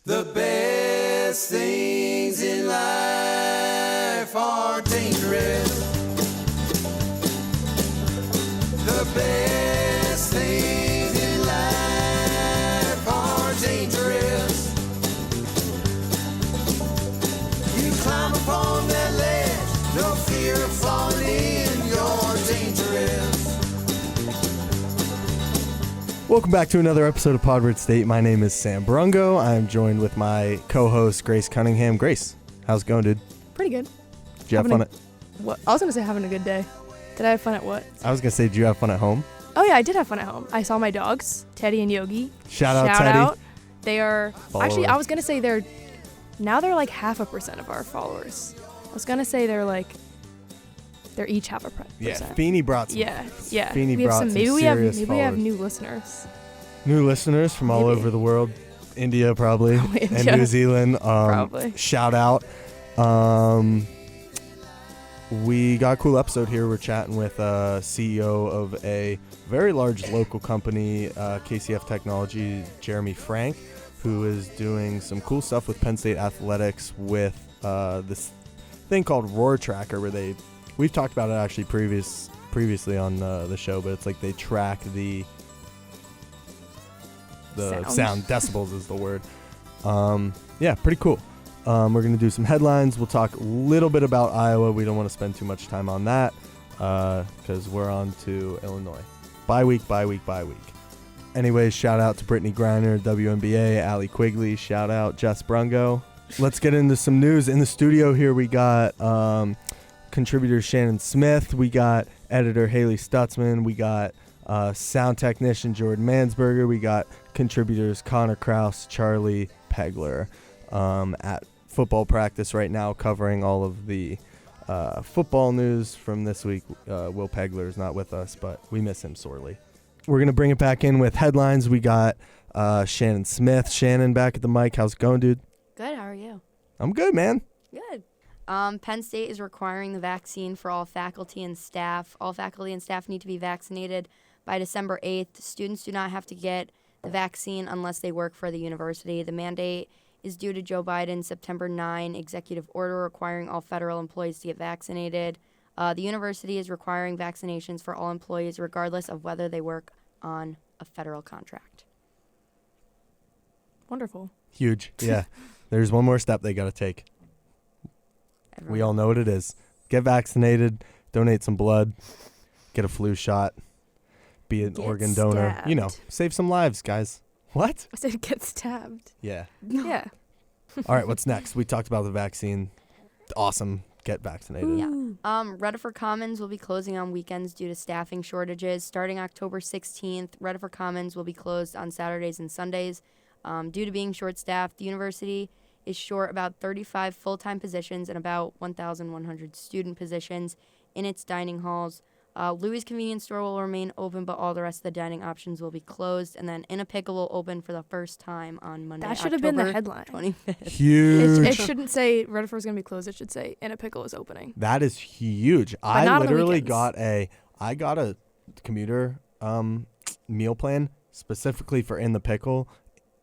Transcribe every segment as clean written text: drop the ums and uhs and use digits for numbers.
The best things in life are dangerous. The best things in life are dangerous. You climb upon that ledge, no fear of falling in, you're dangerous. Welcome back to another episode of Podward State. My name is Sam Brungo. I'm joined with my co-host, Grace Cunningham. Grace, how's it going, dude? Pretty good. Did you have fun at... What? I was going to say having a good day. Did I have fun at what? I was going to say, did you have fun at home? Oh, yeah, I did have fun at home. I saw my dogs, Teddy and Yogi. Shout out, Teddy. They are... Followers. Actually, I was going to say they're like 0.5% of our followers. I was going to say they're each 0.5%. Yeah, Feeney brought some. Yeah. Feeney brought some maybe serious we have new listeners. New listeners from all over the world. India, probably. And New Zealand. Probably. Shout out. We got a cool episode here. We're chatting with CEO of a very large local company, KCF Technology, Jeremy Frank, who is doing some cool stuff with Penn State Athletics with this thing called RoarTracker, where we've talked about it actually previously on the show, but it's like they track the sound. Decibels is the word. Yeah, pretty cool. We're going to do some headlines. We'll talk a little bit about Iowa. We don't want to spend too much time on that because we're on to Illinois. Bye week. Anyways, shout out to Brittany Griner, WNBA, Allie Quigley. Shout out Jess Brungo. Let's get into some news. In the studio here, we got contributor Shannon Smith. We got editor Hailey Stutzman. We got sound technician Jordan Mansberger. We got contributors Connor Krause, Charlie, Pegler at football practice right now, covering all of the football news from this week. Will Pegler is not with us, but we miss him sorely. We're going to bring it back in with headlines. We got Shannon Smith. Shannon, back at the mic. How's it going, dude? Good. How are you? I'm good, man. Good. Penn State is requiring the vaccine for all faculty and staff. All faculty and staff need to be vaccinated by December 8th. Students do not have to get the vaccine unless they work for the university. The mandate is due to Joe Biden's September 9 executive order requiring all federal employees to get vaccinated. The university is requiring vaccinations for all employees regardless of whether they work on a federal contract. Wonderful. Huge. Yeah. There's one more step they got to take. We all know what it is. Get vaccinated, donate some blood, get a flu shot, be an organ donor. Stabbed. You know, save some lives, guys. What? I said get stabbed. Yeah. Yeah. All right, what's next? We talked about the vaccine. Awesome. Get vaccinated. Yeah. Rutherford Commons will be closing on weekends due to staffing shortages. Starting October 16th, Rutherford Commons will be closed on Saturdays and Sundays. Due to being short-staffed, the university is short about 35 full-time positions and about 1,100 student positions in its dining halls. Louis' convenience store will remain open, but all the rest of the dining options will be closed. And then In a Pickle will open for the first time on Monday, That should have been the October headline. 25th. Huge. It shouldn't say Rutherford's going to be closed. It should say In a Pickle is opening. That is huge. But not I on the literally weekends. got a commuter meal plan specifically for In the Pickle.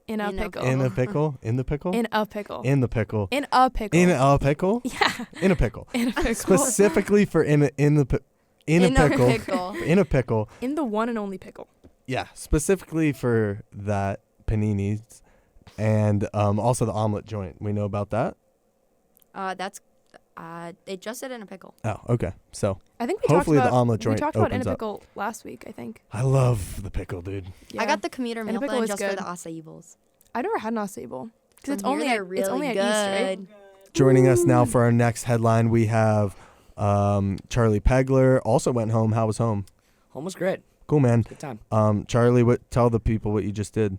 In a pickle. In a pickle. In the pickle. In a pickle. In the pickle. In a pickle. In a pickle. Yeah. In a pickle. In a pickle. Specifically for in a pickle. In a pickle. In the one and only pickle. Yeah, specifically for that paninis, and also the omelet joint. We know about that. They just said In a Pickle. Oh, okay. So I think we hopefully talked about, the omelet joint we talked about In a opens up. Pickle last week, I think. I love the pickle, dude. Yeah. I got the commuter In a meal Pickle plan is just for good. the acai bowls. I've never had an acai bowl. Because it's From only here, at they're East, really right? good. Joining us now for our next headline, we have Charlie Pegler. Also went home. How was home? Home was great. Cool, man. Good time. Charlie, tell the people what you just did.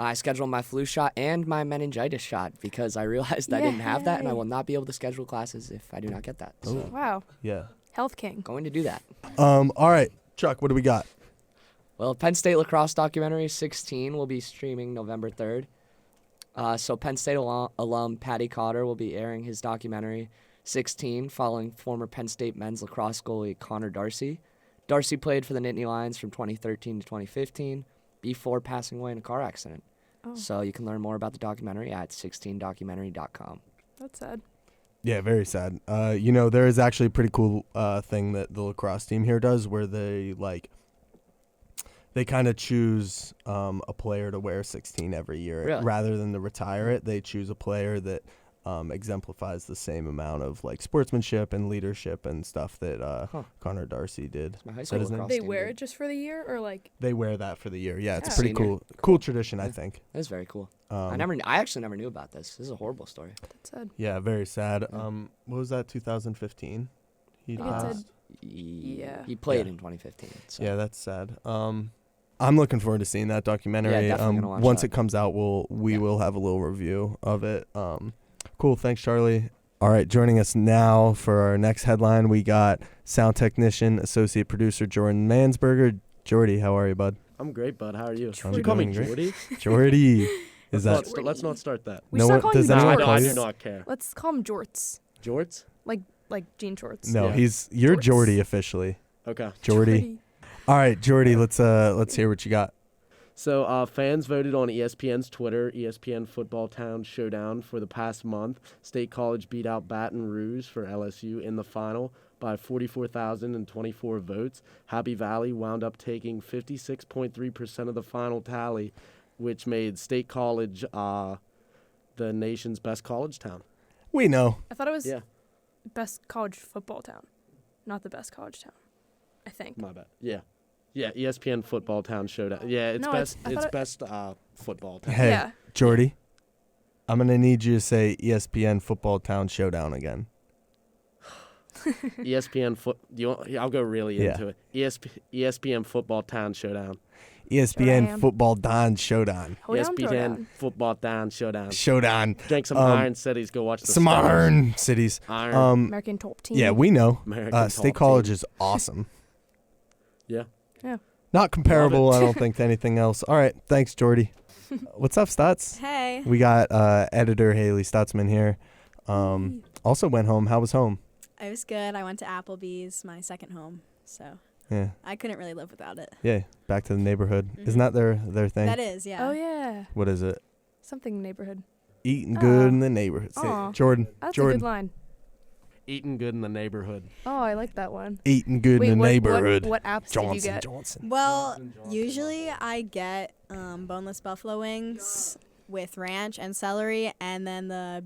I scheduled my flu shot and my meningitis shot because I realized I didn't have that, and I will not be able to schedule classes if I do not get that. So Wow. Yeah. Health King. going to do that. All right, Chuck, what do we got? Well, Penn State lacrosse documentary 16 will be streaming November 3rd. So Penn State alum Patty Cotter will be airing his documentary 16 following former Penn State men's lacrosse goalie Connor Darcy. Darcy played for the Nittany Lions from 2013 to 2015 before passing away in a car accident. Oh. So you can learn more about the documentary at 16documentary.com. That's sad. Yeah, very sad. There is actually a pretty cool thing that the lacrosse team here does where they kind of choose a player to wear 16 every year. Really? Rather than to retire it, they choose a player that exemplifies the same amount of like sportsmanship and leadership and stuff that Connor Darcy did. My high Is school that his name? lacrosse They team wear did. it just for the year, or like? They wear that for the year. Yeah, it's Yeah. pretty Senior. cool tradition, I think. That's very cool. Um, I actually never knew about this. This is a horrible story. That's sad. Yeah, very sad. Yeah. What was that? 2015. He I think it passed. said- Yeah. He played Yeah. in 2015. So. Yeah, that's sad. I'm looking forward to seeing that documentary. Yeah, definitely gonna watch Once that. it comes out, we will have a little review of it. Cool. Thanks, Charlie. All right, joining us now for our next headline, we got sound technician, associate producer Jordan Mansberger. Jordy, how are you, bud? I'm great, bud. How are you? I'm Did you call me doing great. Jordy? Jordy. Is that Let's not start that. We No should one- start calling does you anyone I, Jorts. call I you- do not care. Let's call him Jorts, Jorts? like jean shorts. no? Yeah. You're Jorts. Jordy officially. Okay. Jordy. All right, Jordy. Let's hear what you got. So fans voted on ESPN's Twitter, ESPN Football Town Showdown for the past month. State College beat out Baton Rouge for LSU in the final by 44,024 votes. Happy Valley wound up taking 56.3% of the final tally, which made State College the nation's best college town. We know. I thought it was Yeah, best college football town, not the best college town. I think. my bad. Yeah, ESPN Football Town Showdown. Yeah, it's No, best. I It's thought best football town. Hey, Yeah. Jordy. I'm gonna need you to say ESPN Football Town Showdown again. ESPN foot. I'll go really Yeah. into it. ESPN Football Town Showdown. ESPN Showdown. Football Don Showdown. Hold down, throw ESPN down. Football Town Showdown. Showdown. Drink some Um, Iron Cities. Go watch the Some Stars. iron cities. Iron. American top team. Yeah, we know. American State top College team. is awesome. Yeah. Not comparable, I don't think, to anything else. All right, thanks, Jordy. What's up, Stutz? Hey. We got editor Hailey Stutzman here. Also went home. How was home? It was good. I went to Applebee's, my second home. So Yeah, I couldn't really live without it. yeah. Back to the neighborhood. Mhm. Isn't that their thing? That is, yeah. Oh yeah. What is it? Something neighborhood. Eating good Aw. in the neighborhood. Say it. Aw. Jordan. That's a Jordan. good line. Eating good in the neighborhood. Oh, I like that one. Eating good Wait, in the what, neighborhood. What apps did you get? Johnson. Well, usually I get boneless buffalo wings with ranch and celery, and then the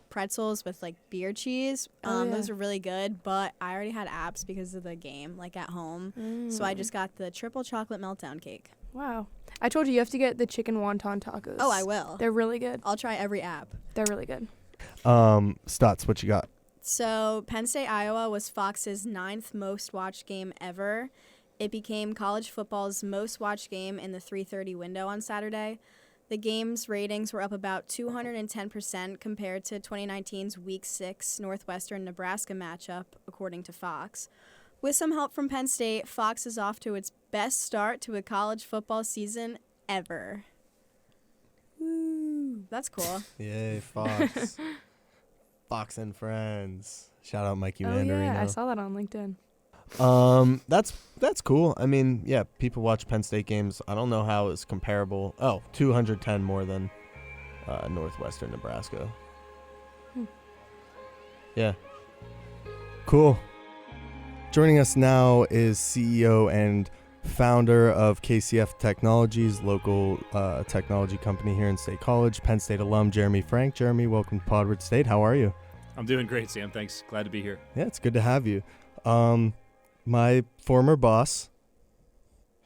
pretzels with like beer cheese. Oh, yeah. Those are really good, but I already had apps because of the game, like at home. So I just got the triple chocolate meltdown cake. Wow. I told you have to get the chicken wonton tacos. Oh, I will. They're really good. I'll try every app. They're really good. Stutz, what you got? So Penn State, Iowa was Fox's 9th most watched game ever. It became college football's most watched game in the 3:30 window on Saturday. The game's ratings were up about 210% compared to 2019's Week 6 Northwestern-Nebraska matchup, according to Fox. With some help from Penn State, Fox is off to its best start to a college football season ever. Woo, that's cool. Yay, Fox. Fox and Friends. Shout out Mikey Oh Mandarino. yeah, I saw that on LinkedIn. That's cool. I mean, yeah, people watch Penn State games. I don't know how it's comparable. Oh, 210 more than Northwestern Nebraska. Yeah. Cool. Joining us now is CEO and founder of KCF Technologies, local technology company here in State College, Penn State alum Jeremy Frank. Jeremy, welcome to Podward State. How are you? I'm doing great, Sam. Thanks. Glad to be here. Yeah, it's good to have you. My former boss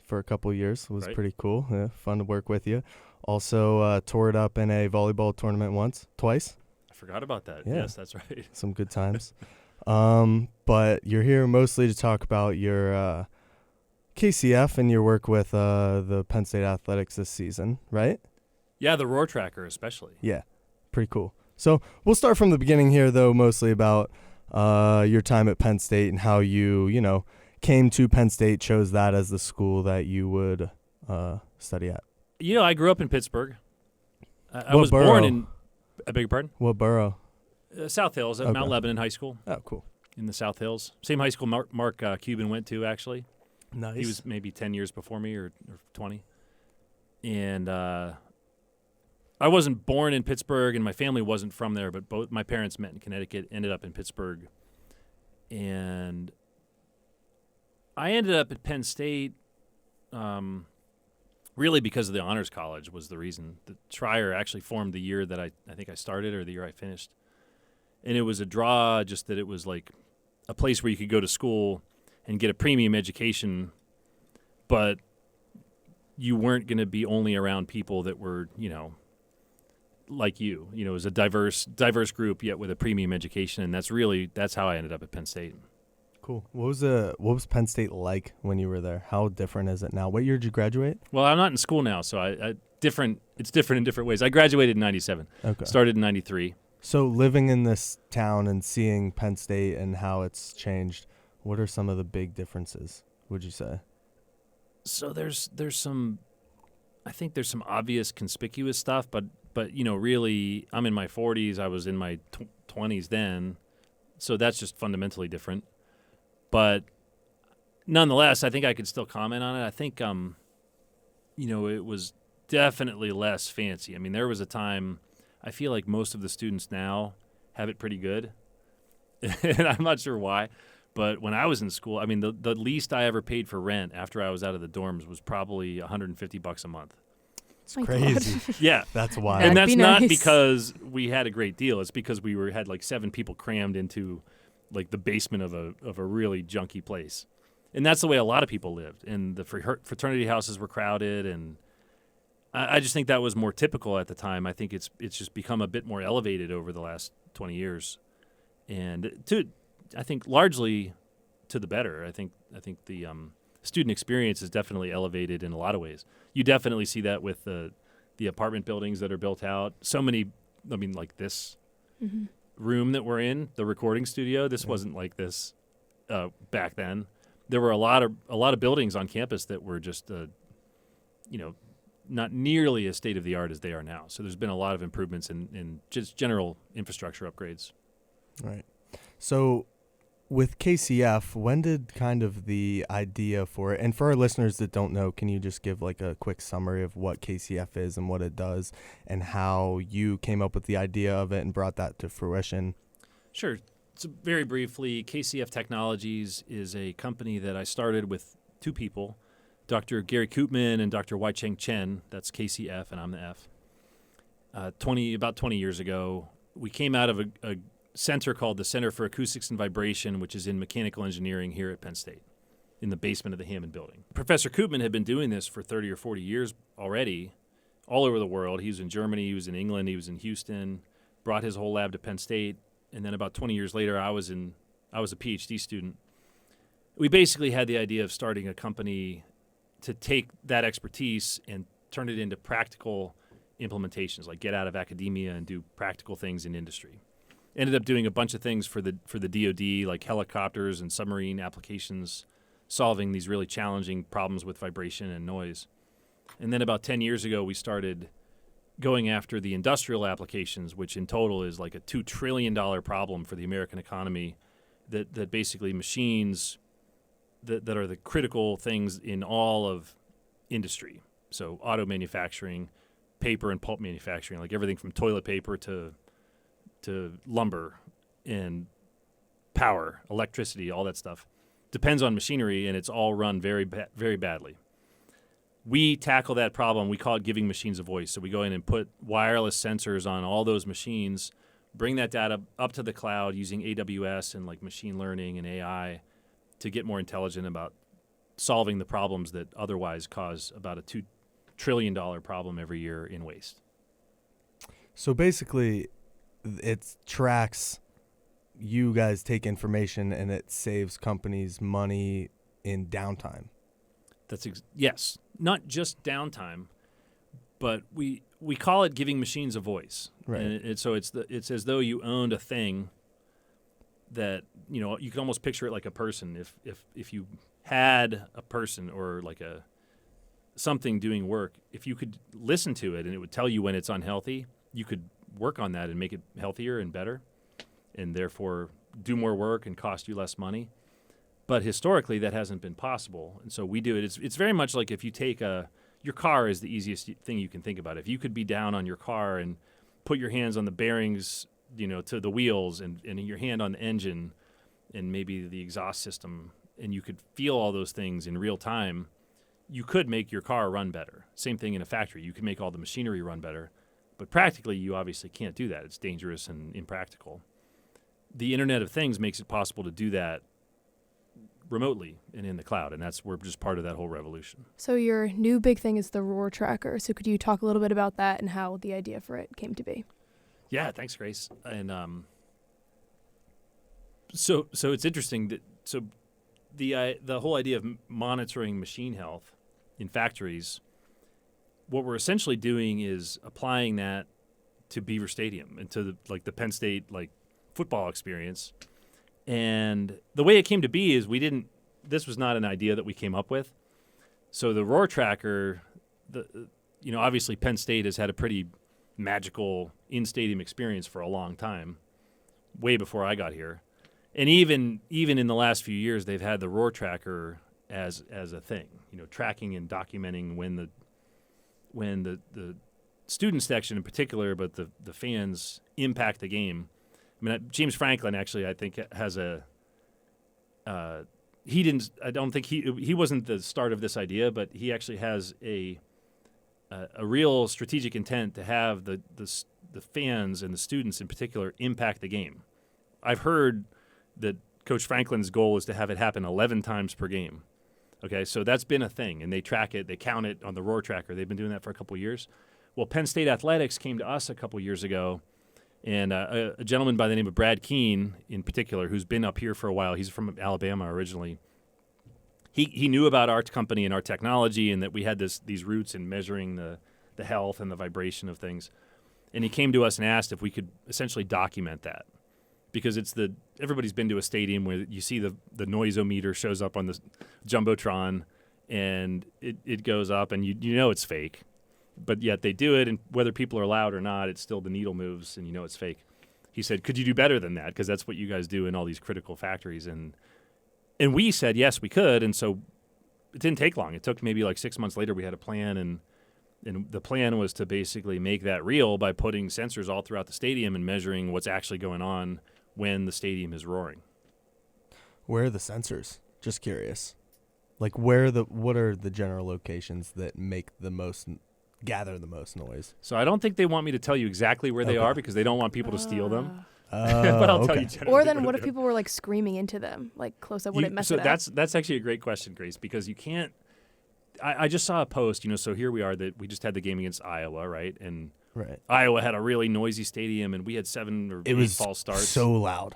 for a couple years was Right. pretty cool. Yeah, fun to work with you. Also tore it up in a volleyball tournament twice. I forgot about that. Yeah. Yes, that's right. Some good times. But you're here mostly to talk about your KCF and your work with the Penn State Athletics this season, right? Yeah, the RoarTracker especially. Yeah, pretty cool. So we'll start from the beginning here, though, mostly about your time at Penn State and how you came to Penn State, chose that as the school that you would study at. You know, I grew up in Pittsburgh. I What was borough? born in, I beg your pardon? What borough? South Hills at Okay. Mount Lebanon High School Oh, cool. in the South Hills. Same high school Mark Cuban went to, actually. Nice. He was maybe 10 years before me or 20. And I wasn't born in Pittsburgh, and my family wasn't from there, but both my parents met in Connecticut, ended up in Pittsburgh. And I ended up at Penn State really because of the Honors College was the reason. The Trier actually formed the year that I think I started or the year I finished. And it was a draw, just that it was like a place where you could go to school and get a premium education, but you weren't going to be only around people that were, like you. It was a diverse group, yet with a premium education, and that's how I ended up at Penn State. Cool. What was Penn State like when you were there? How different is it now? What year did you graduate? Well, I'm not in school now, so it's different in different ways. I graduated in 97. Okay. Started in 93. So living in this town and seeing Penn State and how it's changed, what are some of the big differences, would you say? So there's some obvious conspicuous stuff, but really I'm in my 40s. I was in my 20s then, so that's just fundamentally different. But nonetheless, I think I could still comment on it. I think it was definitely less fancy. I mean, there was a time. I feel like most of the students now have it pretty good, and I'm not sure why. But when I was in school, I mean, the least I ever paid for rent after I was out of the dorms was probably $150 a month. It's crazy. Yeah, that's wild. And that's not nice. because we had a great deal. It's because we had like 7 people crammed into like the basement of a really junky place, and that's the way a lot of people lived. And the fraternity houses were crowded, and I just think that was more typical at the time. I think it's just become a bit more elevated over the last 20 years, and I think largely to the better. I think the student experience is definitely elevated in a lot of ways. You definitely see that with the apartment buildings that are built out. So many, I mean, like this room that we're in, the recording studio. This wasn't like this back then. There were a lot of buildings on campus that were just not nearly as state-of-the-art as they are now. So there's been a lot of improvements in just general infrastructure upgrades. Right. So with KCF, when did kind of the idea for it, and for our listeners that don't know, can you just give like a quick summary of what KCF is and what it does and how you came up with the idea of it and brought that to fruition? Sure. So very briefly, KCF Technologies is a company that I started with 2 people, Dr. Gary Koopman and Dr. Wai-Cheng Chen. That's KCF, and I'm the F. About 20 years ago, we came out of a center called the Center for Acoustics and Vibration, which is in mechanical engineering here at Penn State, in the basement of the Hammond building. Professor Koopman had been doing this for 30 or 40 years already, all over the world. He was in Germany, he was in England, he was in Houston, brought his whole lab to Penn State, and then about 20 years later, I was a PhD student. We basically had the idea of starting a company to take that expertise and turn it into practical implementations, like get out of academia and do practical things in industry. Ended up doing a bunch of things for the DoD, like helicopters and submarine applications, solving these really challenging problems with vibration and noise. And then about 10 years ago, we started going after the industrial applications, which in total is like a $2 trillion problem for the American economy, that basically machines that are the critical things in all of industry. So auto manufacturing, paper and pulp manufacturing, like everything from toilet paper to lumber and power, electricity, all that stuff depends on machinery, and it's all run very very badly. We tackle that problem. We call it giving machines a voice. So we go in and put wireless sensors on all those machines, bring that data up to the cloud using AWS and like machine learning and AI to get more intelligent about solving the problems that otherwise cause about a $2 trillion problem every year in waste. So basically, it tracks, you guys take information and it saves companies money in downtime. Yes, not just downtime, but we call it giving machines a voice. Right. And so it's as though you owned a thing that, you can almost picture it like a person. If you had a person or like something doing work, if you could listen to it and it would tell you when it's unhealthy, you could work on that and make it healthier and better, and therefore do more work and cost you less money. But historically, that hasn't been possible, and so we do it. It's very much like if you take your car is the easiest thing you can think about. If you could be down on your car and put your hands on the bearings, to the wheels and your hand on the engine and maybe the exhaust system, and you could feel all those things in real time, you could make your car run better. Same thing in a factory. You can make all the machinery run better. But practically, you obviously can't do that. It's dangerous and impractical. The Internet of Things makes it possible to do that remotely and in the cloud, and we're just part of that whole revolution. So your new big thing is the RoarTracker. So could you talk a little bit about that and how the idea for it came to be? Yeah, thanks, Grace. And so it's interesting that the whole idea of monitoring machine health in factories, what we're essentially doing is applying that to Beaver Stadium and to the Penn State football experience. And the way it came to be is this was not an idea that we came up with. So the RoarTracker, obviously Penn State has had a pretty magical in-stadium experience for a long time, way before I got here. And even in the last few years, they've had the RoarTracker as a thing, tracking and documenting when the student section in particular, but the fans impact the game. I mean, James Franklin actually, I think, has he wasn't the start of this idea, but he actually has a real strategic intent to have the fans and the students in particular impact the game. I've heard that Coach Franklin's goal is to have it happen 11 times per game. Okay, so that's been a thing, and they track it, they count it on the RoarTracker. They've been doing that for a couple of years. Well, Penn State Athletics came to us a couple of years ago, and a gentleman by the name of Brad Keene, in particular, who's been up here for a while. He's from Alabama originally. He knew about our company and our technology, and that we had these roots in measuring the health and the vibration of things. And he came to us and asked if we could essentially document that, because everybody's been to a stadium where you see the noisometer shows up on the jumbotron, and it goes up, and you know it's fake. But yet they do it, and whether people are loud or not, it's still the needle moves, and you know it's fake. He said, could you do better than that? Because that's what you guys do in all these critical factories. And we said, yes, we could. And so it didn't take long. It took maybe 6 months later we had a plan, and the plan was to basically make that real by putting sensors all throughout the stadium and measuring what's actually going on when the stadium is roaring. Where are the sensors? Just curious. What are the general locations that gather the most noise? So I don't think they want me to tell you exactly where they are, because they don't want people to steal them. But I'll tell you generally. Or then what if people were screaming into them, close up? Would it mess it up? That's actually a great question, Grace, because you can't. I just saw a post, so here we are that we just had the game against Iowa, right? And right. Iowa had a really noisy stadium, and we had 7 or 8 false starts. So loud.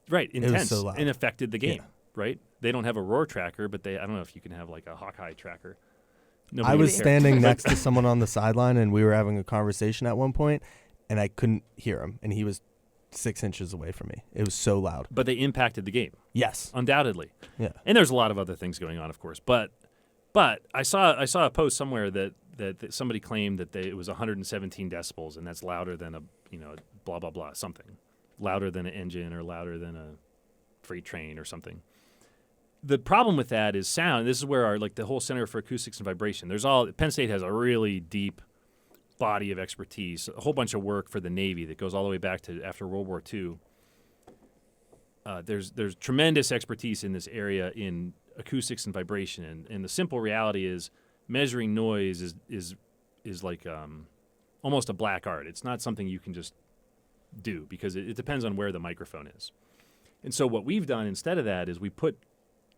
Right, intense, it was so loud. And affected the game, right? They don't have a RoarTracker, but I don't know if you can have a Hawkeye tracker. I was standing next to someone on the sideline, and we were having a conversation at one point, and I couldn't hear him, and he was 6 inches away from me. It was so loud. But they impacted the game. Yes. Undoubtedly. Yeah. And there's a lot of other things going on, of course. But I saw a post somewhere that somebody claimed that it was 117 decibels, and that's louder than a blah, blah, blah, something. Louder than an engine or louder than a freight train or something. The problem with that is sound. This is where the whole Center for Acoustics and Vibration. Penn State has a really deep body of expertise, a whole bunch of work for the Navy that goes all the way back to after World War II. There's tremendous expertise in this area in acoustics and vibration, and the simple reality is measuring noise is almost a black art. It's not something you can just do, because it depends on where the microphone is. And so what we've done instead of that is we put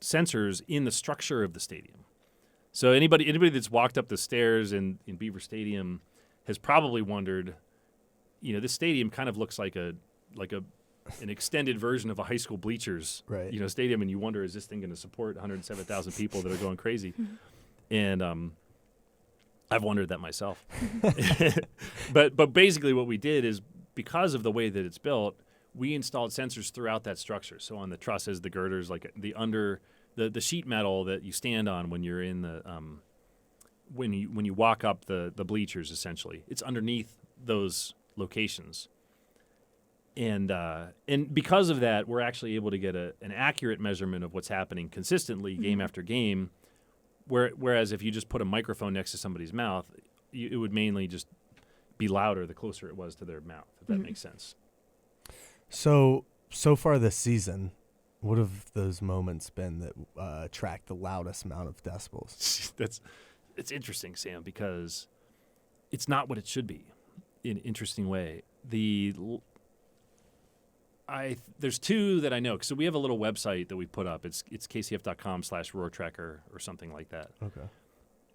sensors in the structure of the stadium. So anybody that's walked up the stairs in Beaver Stadium has probably wondered, this stadium kind of looks like an extended version of a high school bleachers, right. Stadium, and you wonder, is this thing going to support 107,000 people that are going crazy? And I've wondered that myself. But basically what we did is, because of the way that it's built, we installed sensors throughout that structure. So on the trusses, the girders, the sheet metal that you stand on when you're in the when you walk up the bleachers, essentially, it's underneath those locations. And because of that, we're actually able to get an accurate measurement of what's happening consistently game after game, Whereas if you just put a microphone next to somebody's mouth, it would mainly just be louder the closer it was to their mouth, if that makes sense. So far this season, what have those moments been that attract the loudest amount of decibels? It's interesting, Sam, because it's not what it should be in an interesting way. There's two that I know. So we have a little website that we put up. It's kcf.com/RoarTracker or something like that. Okay.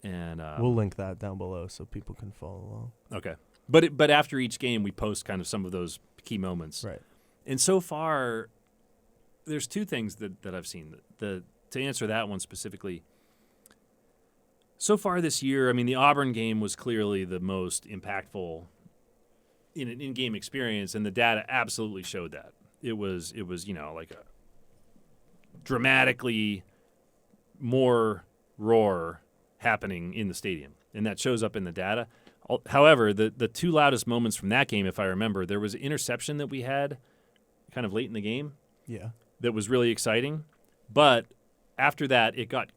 And we'll link that down below so people can follow along. Okay. But after each game, we post kind of some of those key moments. Right. And so far, there's two things that I've seen. To answer that one specifically, so far this year, I mean, the Auburn game was clearly the most impactful in an in-game experience, and the data absolutely showed that. It was like a dramatically more roar happening in the stadium, and that shows up in the data. However, the two loudest moments from that game, if I remember, there was an interception that we had kind of late in the game. Yeah. That was really exciting, but after that, it got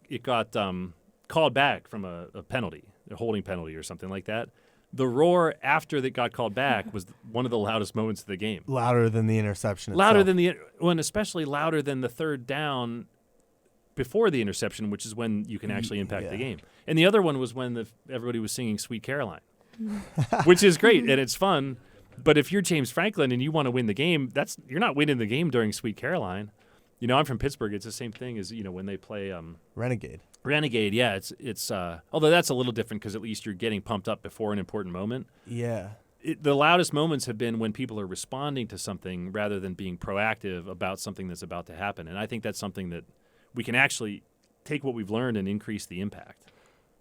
called back from a penalty, a holding penalty or something like that. The roar after that got called back was one of the loudest moments of the game. Louder than the interception Louder itself. and especially louder than the third down before the interception, which is when you can actually impact the game. And the other one was when everybody was singing Sweet Caroline, which is great and it's fun. But if you're James Franklin and you want to win the game, you're not winning the game during Sweet Caroline. I'm from Pittsburgh. It's the same thing as when they play Renegade. Renegade, yeah. It's although that's a little different because at least you're getting pumped up before an important moment. Yeah. The loudest moments have been when people are responding to something rather than being proactive about something that's about to happen. And I think that's something that we can actually take what we've learned and increase the impact.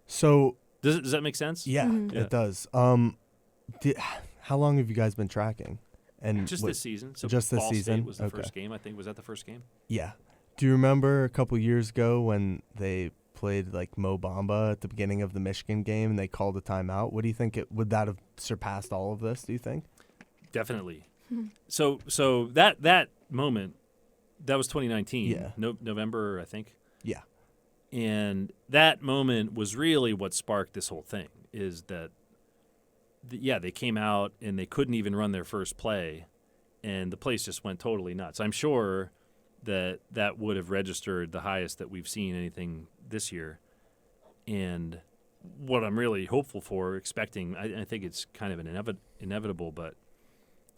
So does that make sense? Yeah, it does. How long have you guys been tracking? And just this season. So just this Ball season State was the first game, I think. Was that the first game? Yeah. Do you remember a couple years ago when they played like Mo Bamba at the beginning of the Michigan game and they called a timeout? What do you think would that have surpassed all of this, do you think? Definitely. So that moment, that was 2019. Yeah. November, I think. Yeah. And that moment was really what sparked this whole thing, is that they came out and they couldn't even run their first play, and the place just went totally nuts. I'm sure that would have registered the highest that we've seen anything this year. And what I'm really hopeful for, expecting, I think it's kind of an inevitable, but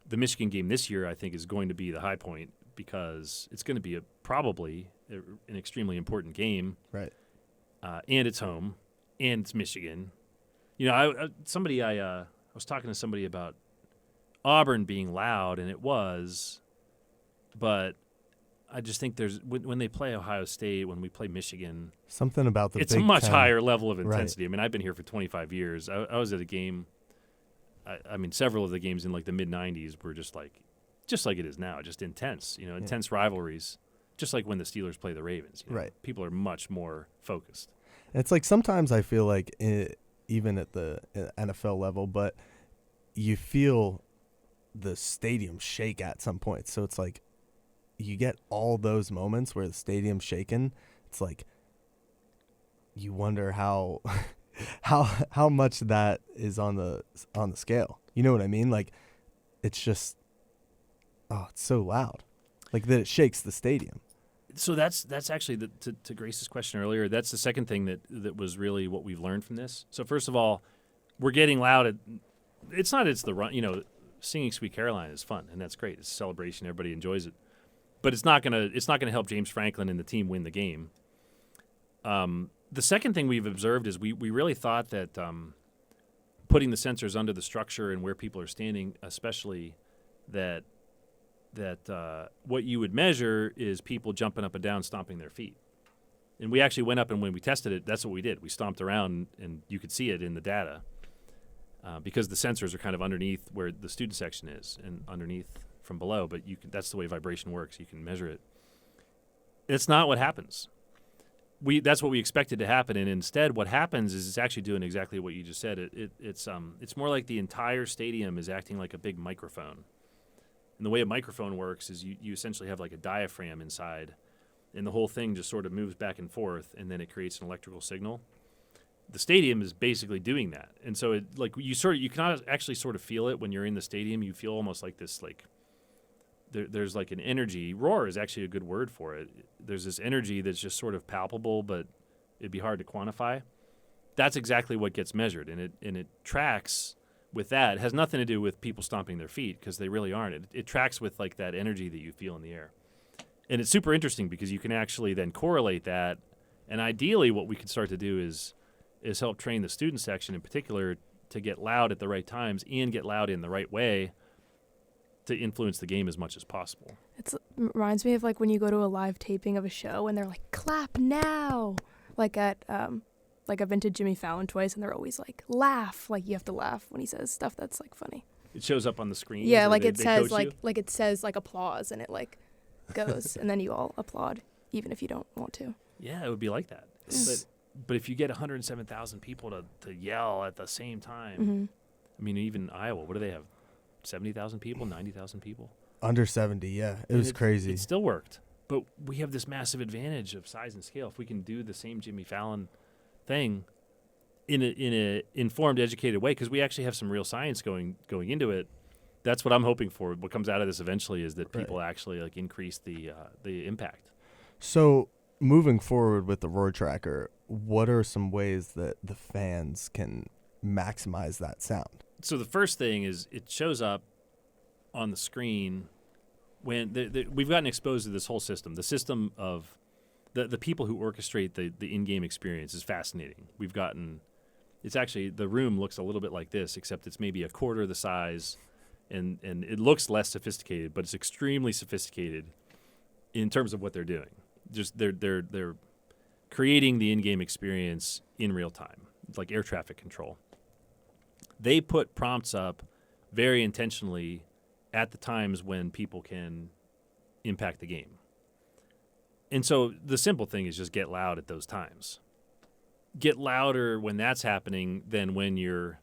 the Michigan game this year I think is going to be the high point because it's going to be probably an extremely important game. Right. And it's home, and it's Michigan. I was talking to somebody about Auburn being loud, and it was, but I just think there's when they play Ohio State, when we play Michigan, something about the it's Big a much Ten. higher level of intensity. Right. I mean, I've been here for 25 years. I was at a game. I mean, several of the games in like the mid '90s were just like it is now, just intense. Intense rivalries, just like when the Steelers play the Ravens. Right. People are much more focused. And it's like sometimes I feel like even at the NFL level, but you feel the stadium shake at some point. So it's like you get all those moments where the stadium's shaking. It's like you wonder how much that is on the scale. You know what I mean? Like it's just it's so loud, like that it shakes the stadium. So that's actually to Grace's question earlier. That's the second thing that was really what we've learned from this. So first of all, we're getting loud. It's the run. Singing Sweet Caroline is fun and that's great. It's a celebration. Everybody enjoys it, but it's not gonna help James Franklin and the team win the game. The second thing we've observed is we really thought that putting the sensors under the structure and where people are standing, especially that what you would measure is people jumping up and down, stomping their feet. And we actually went up, and when we tested it, that's what we did. We stomped around, and you could see it in the data because the sensors are kind of underneath where the student section is and underneath from below. But that's the way vibration works. You can measure it. It's not what happens. That's what we expected to happen, and instead what happens is it's actually doing exactly what you just said. It's more like the entire stadium is acting like a big microphone. And the way a microphone works is you essentially have like a diaphragm inside, and the whole thing just sort of moves back and forth, and then it creates an electrical signal. The stadium is basically doing that, and so you can actually sort of feel it when you're in the stadium. You feel almost like this, like there's like an energy. Roar is actually a good word for it. There's this energy that's just sort of palpable, but it'd be hard to quantify. That's exactly what gets measured, and it tracks with that. It has nothing to do with people stomping their feet, because they really aren't. It tracks with like that energy that you feel in the air, and it's super interesting because you can actually then correlate that. And ideally, what we could start to do is help train the student section in particular to get loud at the right times and get loud in the right way to influence the game as much as possible. It reminds me of like when you go to a live taping of a show and they're like, clap now. Like at like I've been to Jimmy Fallon twice and they're always like, laugh. Like you have to laugh when he says stuff that's like funny. It shows up on the screen. Yeah, like it says like it says like applause, and it like goes and then you all applaud even if you don't want to. Yeah, it would be like that. But if you get 107,000 people to yell at the same time, Mm-hmm. I mean, even Iowa, what do they have? 70,000 people, 90,000 people? Under 70, yeah. It was crazy. It still worked. But we have this massive advantage of size and scale. If we can do the same Jimmy Fallon thing in a informed, educated way, because we actually have some real science going into it. That's what I'm hoping for. What comes out of this eventually is that people actually like increase the impact. So moving forward with the RoarTracker, what are some ways that the fans can maximize that sound? So the first thing is it shows up on the screen when we've gotten exposed to this whole system. The system of the people who orchestrate the in-game experience is fascinating. It's actually, the room looks a little bit like this, except it's maybe a quarter the size, and it looks less sophisticated, but it's extremely sophisticated in terms of what they're doing. Just they're creating the in-game experience in real time, like air traffic control. They put prompts up very intentionally at the times when people can impact the game. And so the simple thing is just get loud at those times. Get louder when that's happening than when you're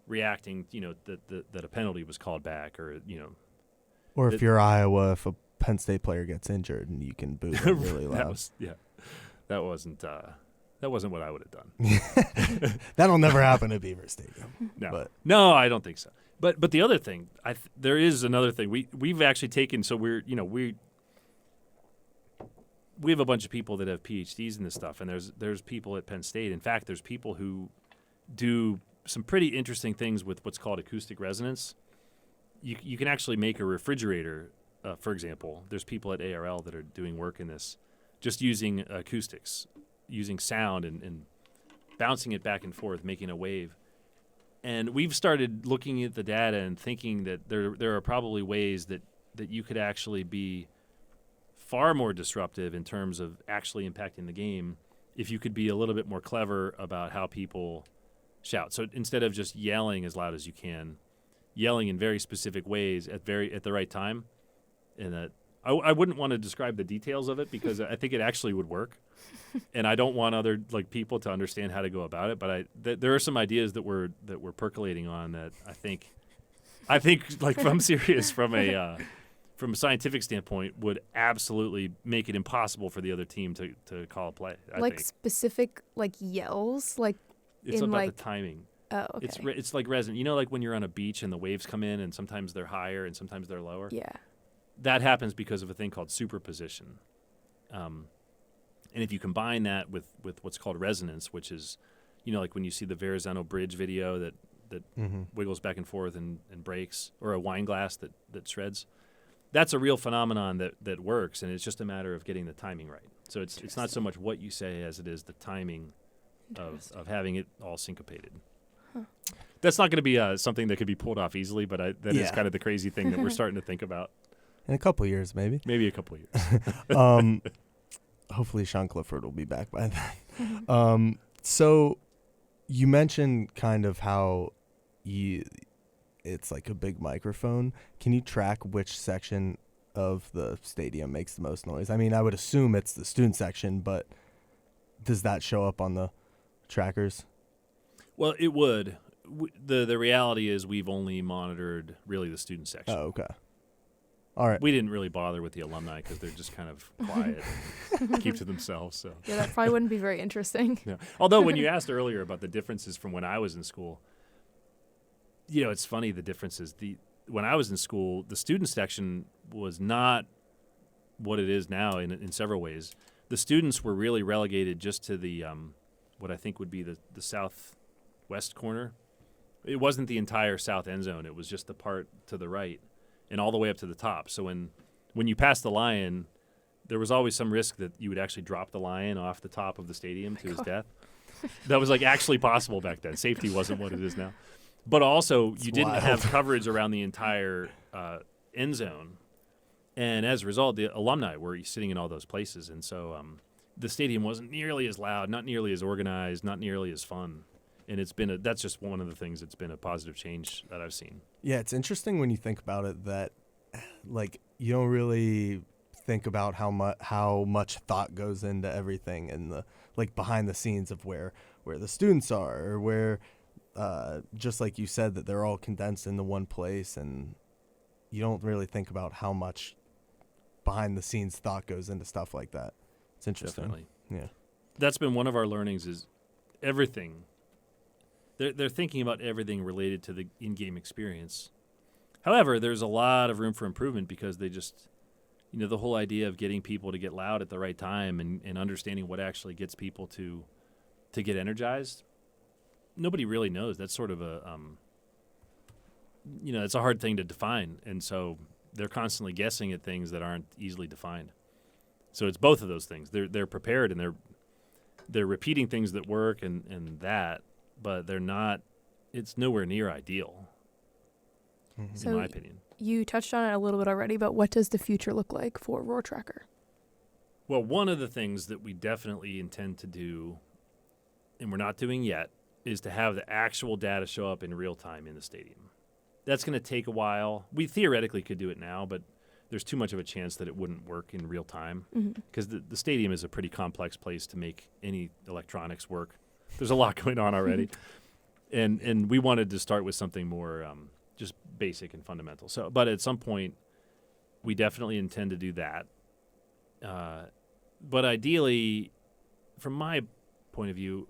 reacting, that a penalty was called back, or, Or if you're Iowa, if a Penn State player gets injured and you can boo them really loud. That wasn't what I would have done. That'll never happen at Beaver Stadium. No, I don't think so. But the other thing, there is another thing. We've actually taken, so we have a bunch of people that have PhDs in this stuff, and there's people at Penn State. In fact, there's people who do some pretty interesting things with what's called acoustic resonance. You can actually make a refrigerator, for example. There's people at ARL that are doing work in this, just using acoustics, using sound and bouncing it back and forth, making a wave. And we've started looking at the data and thinking that there are probably ways that you could actually be far more disruptive in terms of actually impacting the game if you could be a little bit more clever about how people shout. So instead of just yelling as loud as you can, yelling in very specific ways at the right time. And I wouldn't want to describe the details of it because I think it actually would work. And I don't want other people to understand how to go about it. But there are some ideas that we're percolating on that I think like, if I'm serious, from a scientific standpoint, would absolutely make it impossible for the other team to call a play. I think. Specific yells, it's in about the timing. Oh, okay. It's like resonant. Like when you're on a beach and the waves come in and sometimes they're higher and sometimes they're lower. Yeah. That happens because of a thing called superposition. And if you combine that with what's called resonance, which is, like when you see the Verrazano Bridge video that wiggles back and forth and breaks, or a wine glass that shreds, that's a real phenomenon that works, and it's just a matter of getting the timing right. So it's not so much what you say as it is the timing of having it all syncopated. Huh. That's not going to be something that could be pulled off easily, but that is kind of the crazy thing that we're starting to think about. In a couple years, maybe. Maybe a couple years. Hopefully Sean Clifford will be back by then. So you mentioned kind of how it's like a big microphone. Can you track which section of the stadium makes the most noise? I mean, I would assume it's the student section, but does that show up on the trackers? Well, it would. The reality is we've only monitored really the student section. Oh, okay. All right. We didn't really bother with the alumni because they're just kind of quiet, keep to themselves. So Yeah, that probably wouldn't be very interesting. yeah. Although when you asked earlier about the differences from when I was in school, it's funny the differences. When I was in school, the student section was not what it is now in several ways. The students were really relegated just to the what I think would be the southwest corner. It wasn't the entire south end zone. It was just the part to the right and all the way up to the top. So when you passed the lion, there was always some risk that you would actually drop the lion off the top of the stadium to his death. That was like actually possible back then. Safety wasn't what it is now. But also, you didn't have coverage around the entire end zone. And as a result, the alumni were sitting in all those places. And so the stadium wasn't nearly as loud, not nearly as organized, not nearly as fun. And that's just one of the things that's been a positive change that I've seen. Yeah, it's interesting when you think about it that, like, you don't really think about how much thought goes into everything and the behind the scenes of where the students are, or where just like you said, that they're all condensed into one place, and you don't really think about how much behind the scenes thought goes into stuff like that. It's interesting. Definitely. Yeah. That's been one of our learnings is everything. They're thinking about everything related to the in-game experience. However, there's a lot of room for improvement because they just, the whole idea of getting people to get loud at the right time and understanding what actually gets people to get energized. Nobody really knows. That's sort of it's a hard thing to define. And so they're constantly guessing at things that aren't easily defined. So it's both of those things. They're prepared and they're repeating things that work and that, but they're not, it's nowhere near ideal, in my opinion. You touched on it a little bit already, but what does the future look like for RoarTracker? Well, one of the things that we definitely intend to do, and we're not doing yet, is to have the actual data show up in real time in the stadium. That's going to take a while. We theoretically could do it now, but there's too much of a chance that it wouldn't work in real time because the stadium is a pretty complex place to make any electronics work. There's a lot going on already. And we wanted to start with something more just basic and fundamental. So, but at some point, we definitely intend to do that. But ideally, from my point of view,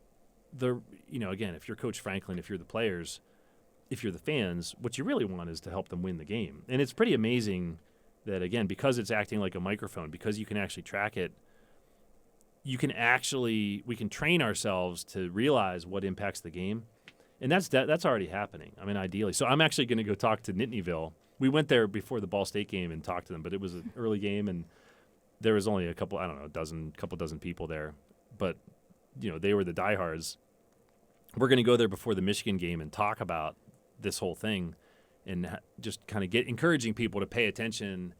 again, if you're Coach Franklin, if you're the players, if you're the fans, what you really want is to help them win the game. And it's pretty amazing that, again, because it's acting like a microphone, because you can actually track it, we can train ourselves to realize what impacts the game. And that's already happening. I mean, ideally. So I'm actually going to go talk to Nittanyville. We went there before the Ball State game and talked to them, but it was an early game, and there was only a couple dozen people there. But, they were the diehards. We're going to go there before the Michigan game and talk about this whole thing and just kind of encouraging people to pay attention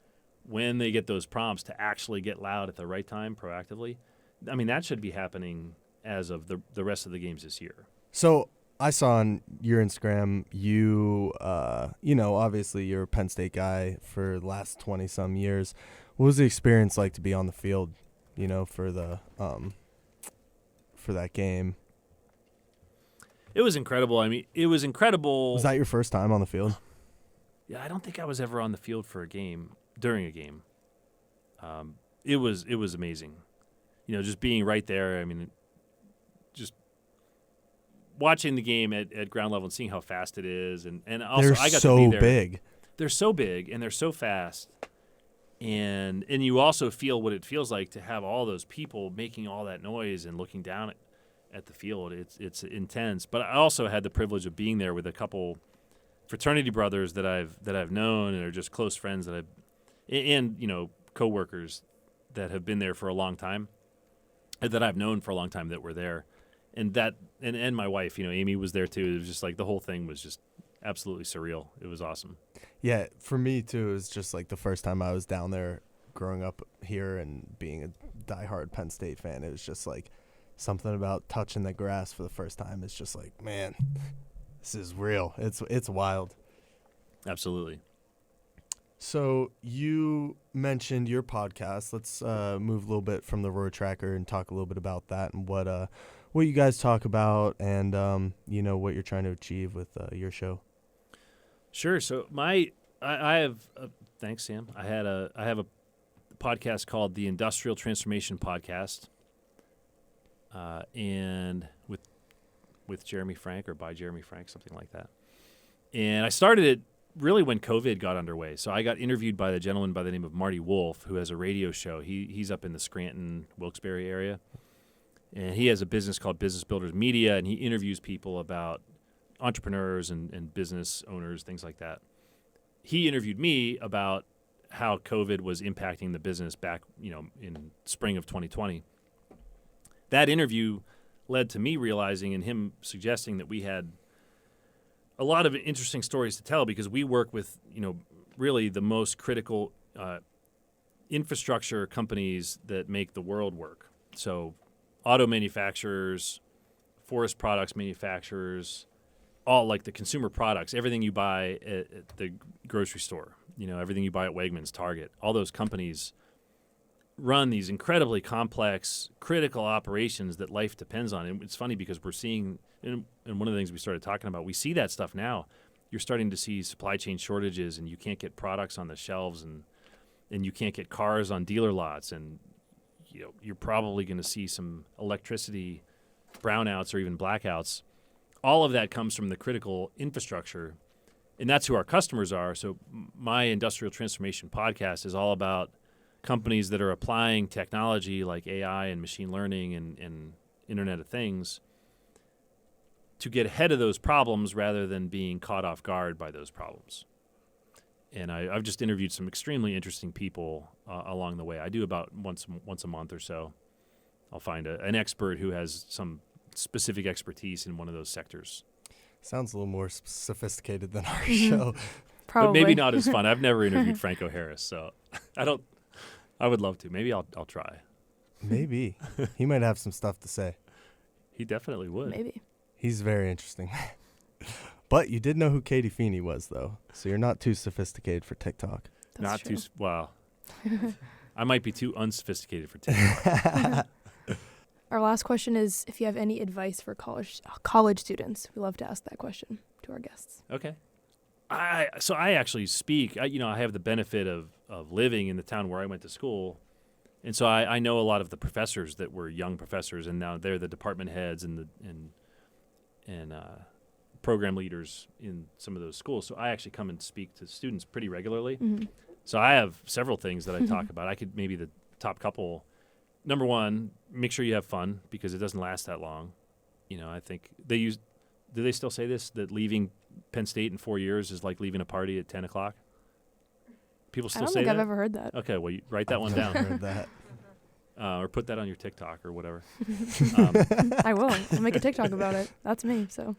when they get those prompts to actually get loud at the right time proactively. I mean, that should be happening as of the rest of the games this year. So I saw on your Instagram, you obviously you're a Penn State guy for the last 20-some years. What was the experience like to be on the field, for the for that game? It was incredible. I mean, it was incredible. Was that your first time on the field? Yeah, I don't think I was ever on the field for a game, during a game. It was amazing. Just being right there. I mean, just watching the game at ground level and seeing how fast it is. And also, I got to be there. Big. They're so big and they're so fast. And you also feel what it feels like to have all those people making all that noise and looking down at the field. It's intense. But I also had the privilege of being there with a couple fraternity brothers that I've known and are just close friends and coworkers that have been there for a long time, that I've known for a long time that were there, and my wife, Amy was there too. It was just like the whole thing was just absolutely surreal. It was awesome. Yeah, for me too. It was just like the first time I was down there, growing up here and being a diehard Penn State fan. It was just like something about touching the grass for the first time. It's just like, man, this is real. It's wild. Absolutely. So you mentioned your podcast. Let's move a little bit from the RoarTracker and talk a little bit about that and what you guys talk about and what you're trying to achieve with your show. Sure. So I have Thanks, Sam. I have a podcast called the Industrial Transformation Podcast, and with Jeremy Frank or by Jeremy Frank, something like that. And I started it really when COVID got underway. So I got interviewed by the gentleman by the name of Marty Wolf, who has a radio show. He's up in the Scranton, Wilkes-Barre area. And he has a business called Business Builders Media, and he interviews people about entrepreneurs and business owners, things like that. He interviewed me about how COVID was impacting the business back, in spring of 2020. That interview led to me realizing and him suggesting that we had a lot of interesting stories to tell because we work with, really the most critical infrastructure companies that make the world work. So auto manufacturers, forest products manufacturers, all like the consumer products, everything you buy at the grocery store, everything you buy at Wegmans, Target, all those companies run these incredibly complex, critical operations that life depends on. And it's funny because we're seeing, and one of the things we started talking about, we see that stuff now. You're starting to see supply chain shortages and you can't get products on the shelves and you can't get cars on dealer lots. And, you're probably going to see some electricity brownouts or even blackouts. All of that comes from the critical infrastructure, and that's who our customers are. So my Industrial Transformation Podcast is all about companies that are applying technology like AI and machine learning and Internet of Things to get ahead of those problems rather than being caught off guard by those problems. And I've just interviewed some extremely interesting people along the way. I do about once a month or so. I'll find an expert who has some specific expertise in one of those sectors. Sounds a little more sophisticated than our show. Probably. But maybe not as fun. I've never interviewed Franco Harris, so I would love to. Maybe I'll try. Maybe. He might have some stuff to say. He definitely would. Maybe. He's very interesting. But you did know who Katie Feeney was, though, so you're not too sophisticated for TikTok. That's Not true. too well. I might be too unsophisticated for TikTok. Our last question is if you have any advice for college students. We love to ask that question to our guests. Okay. I actually speak. I have the benefit of living in the town where I went to school, and so I know a lot of the professors that were young professors, and now they're the department heads and program leaders in some of those schools. So I actually come and speak to students pretty regularly. Mm-hmm. So I have several things that I talk about. I could maybe the top couple. Number one, make sure you have fun because it doesn't last that long. I think do they still say this, that leaving Penn State in 4 years is like leaving a party at 10 o'clock? People still I don't say think that? I've ever heard that. Okay, well, you write that one down. Heard that. Or put that on your TikTok or whatever. I will. I'll make a TikTok about it. That's me. So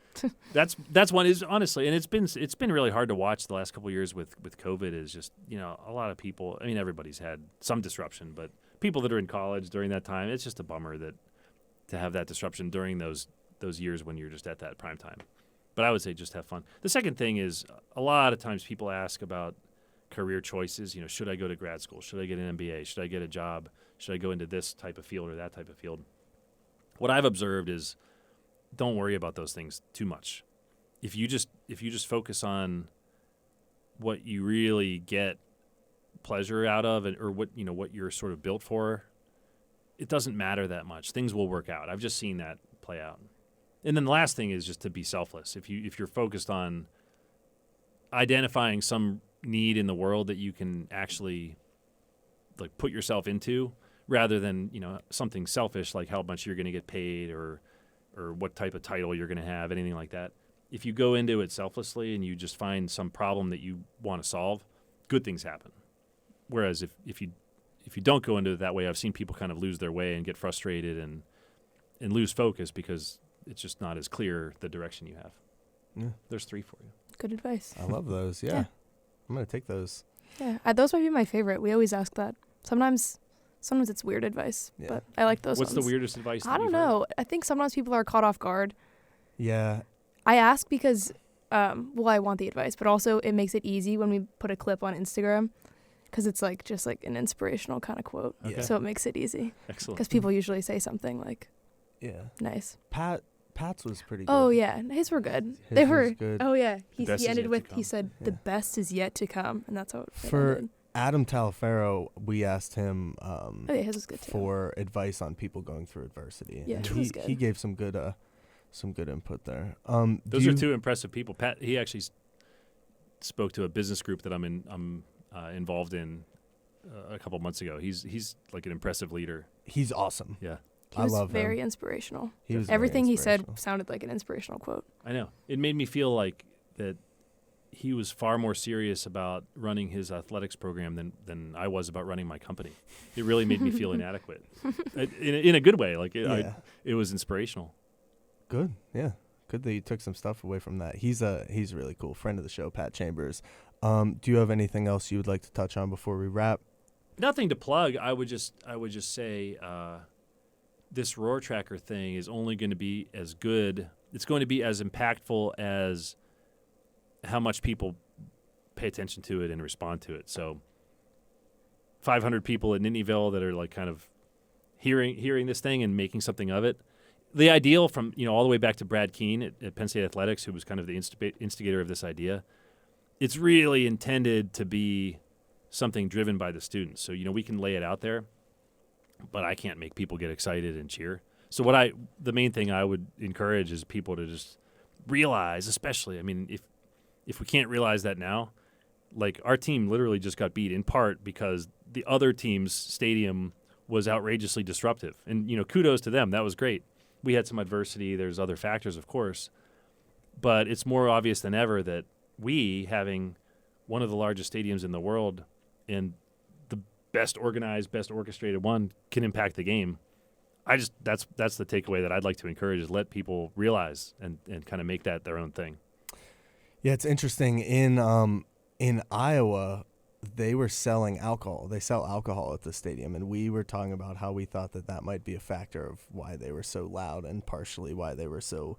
That's one is honestly, and it's been really hard to watch the last couple of years with COVID. Is just a lot of people. I mean, everybody's had some disruption, but people that are in college during that time, it's just a bummer that to have that disruption during those years when you're just at that prime time. But I would say just have fun. The second thing is a lot of times people ask about career choices. Should I go to grad school? Should I get an MBA? Should I get a job? Should I go into this type of field or that type of field? What I've observed is don't worry about those things too much. If you just focus on what you really get pleasure out of or what you're sort of built for, it doesn't matter that much. Things will work out. I've just seen that play out. And then the last thing is just to be selfless. If you're focused on identifying some need in the world that you can actually like put yourself into, rather than something selfish like how much you're going to get paid or what type of title you're going to have, anything like that. If you go into it selflessly and you just find some problem that you want to solve, good things happen. Whereas if you don't go into it that way, I've seen people kind of lose their way and get frustrated and lose focus because it's just not as clear the direction you have. Yeah. There's 3 for you. good advice. I love those. Yeah. Yeah. I'm going to take those. Yeah, those might be my favorite. We always ask that. Sometimes it's weird advice, Yeah. but I like those What's ones. the weirdest advice? I don't know. I think sometimes people are caught off guard. Yeah. I ask because, I want the advice, but also it makes it easy when we put a clip on Instagram because it's like just like an inspirational kind of quote. Okay. So it makes it easy Excellent. because people usually say something like Yeah. nice. Pat Pat's was pretty good. Oh yeah, his were good. His They was were. good. Oh yeah, he best is ended yet to with come. he said the Yeah. best is yet to come, and that's how it For ended. Adam Taliaferro, we asked him Oh yeah, his was good too. for advice on people going through adversity. Yeah, and his was good. he gave some good input there. Those are two impressive people. Pat, he actually spoke to a business group that I'm involved in a couple months ago. He's like an impressive leader. He's awesome. Yeah, He was I love very him. inspirational. He was very Everything he said inspirational. sounded like an inspirational quote. I know. It made me feel like that he was far more serious about running his athletics program than I was about running my company. It really made me feel inadequate in a good way. Like it was inspirational. Good. Yeah. Good that you took some stuff away from that. He's really cool. Friend of the show, Pat Chambers. Do you have anything else you would like to touch on before we wrap? Nothing to plug. I would just say this RoarTracker thing is only going to be as good. It's going to be as impactful as how much people pay attention to it and respond to it. So 500 people in Nittanyville that are like kind of hearing this thing and making something of it. The ideal from all the way back to Brad Keene at Penn State Athletics, who was kind of the instigator of this idea. It's really intended to be something driven by the students. So we can lay it out there, but I can't make people get excited and cheer. So the main thing I would encourage is people to just realize, especially, if we can't realize that now, like our team literally just got beat in part because the other team's stadium was outrageously disruptive. And, kudos to them. That was great. We had some adversity. There's other factors, of course. But it's more obvious than ever that we, having one of the largest stadiums in the world and the best organized, best orchestrated one, can impact the game. That's the takeaway that I'd like to encourage, is let people realize and kind of make that their own thing. Yeah, it's interesting. In Iowa, they were selling alcohol. They sell alcohol at the stadium, and we were talking about how we thought that might be a factor of why they were so loud and partially why they were so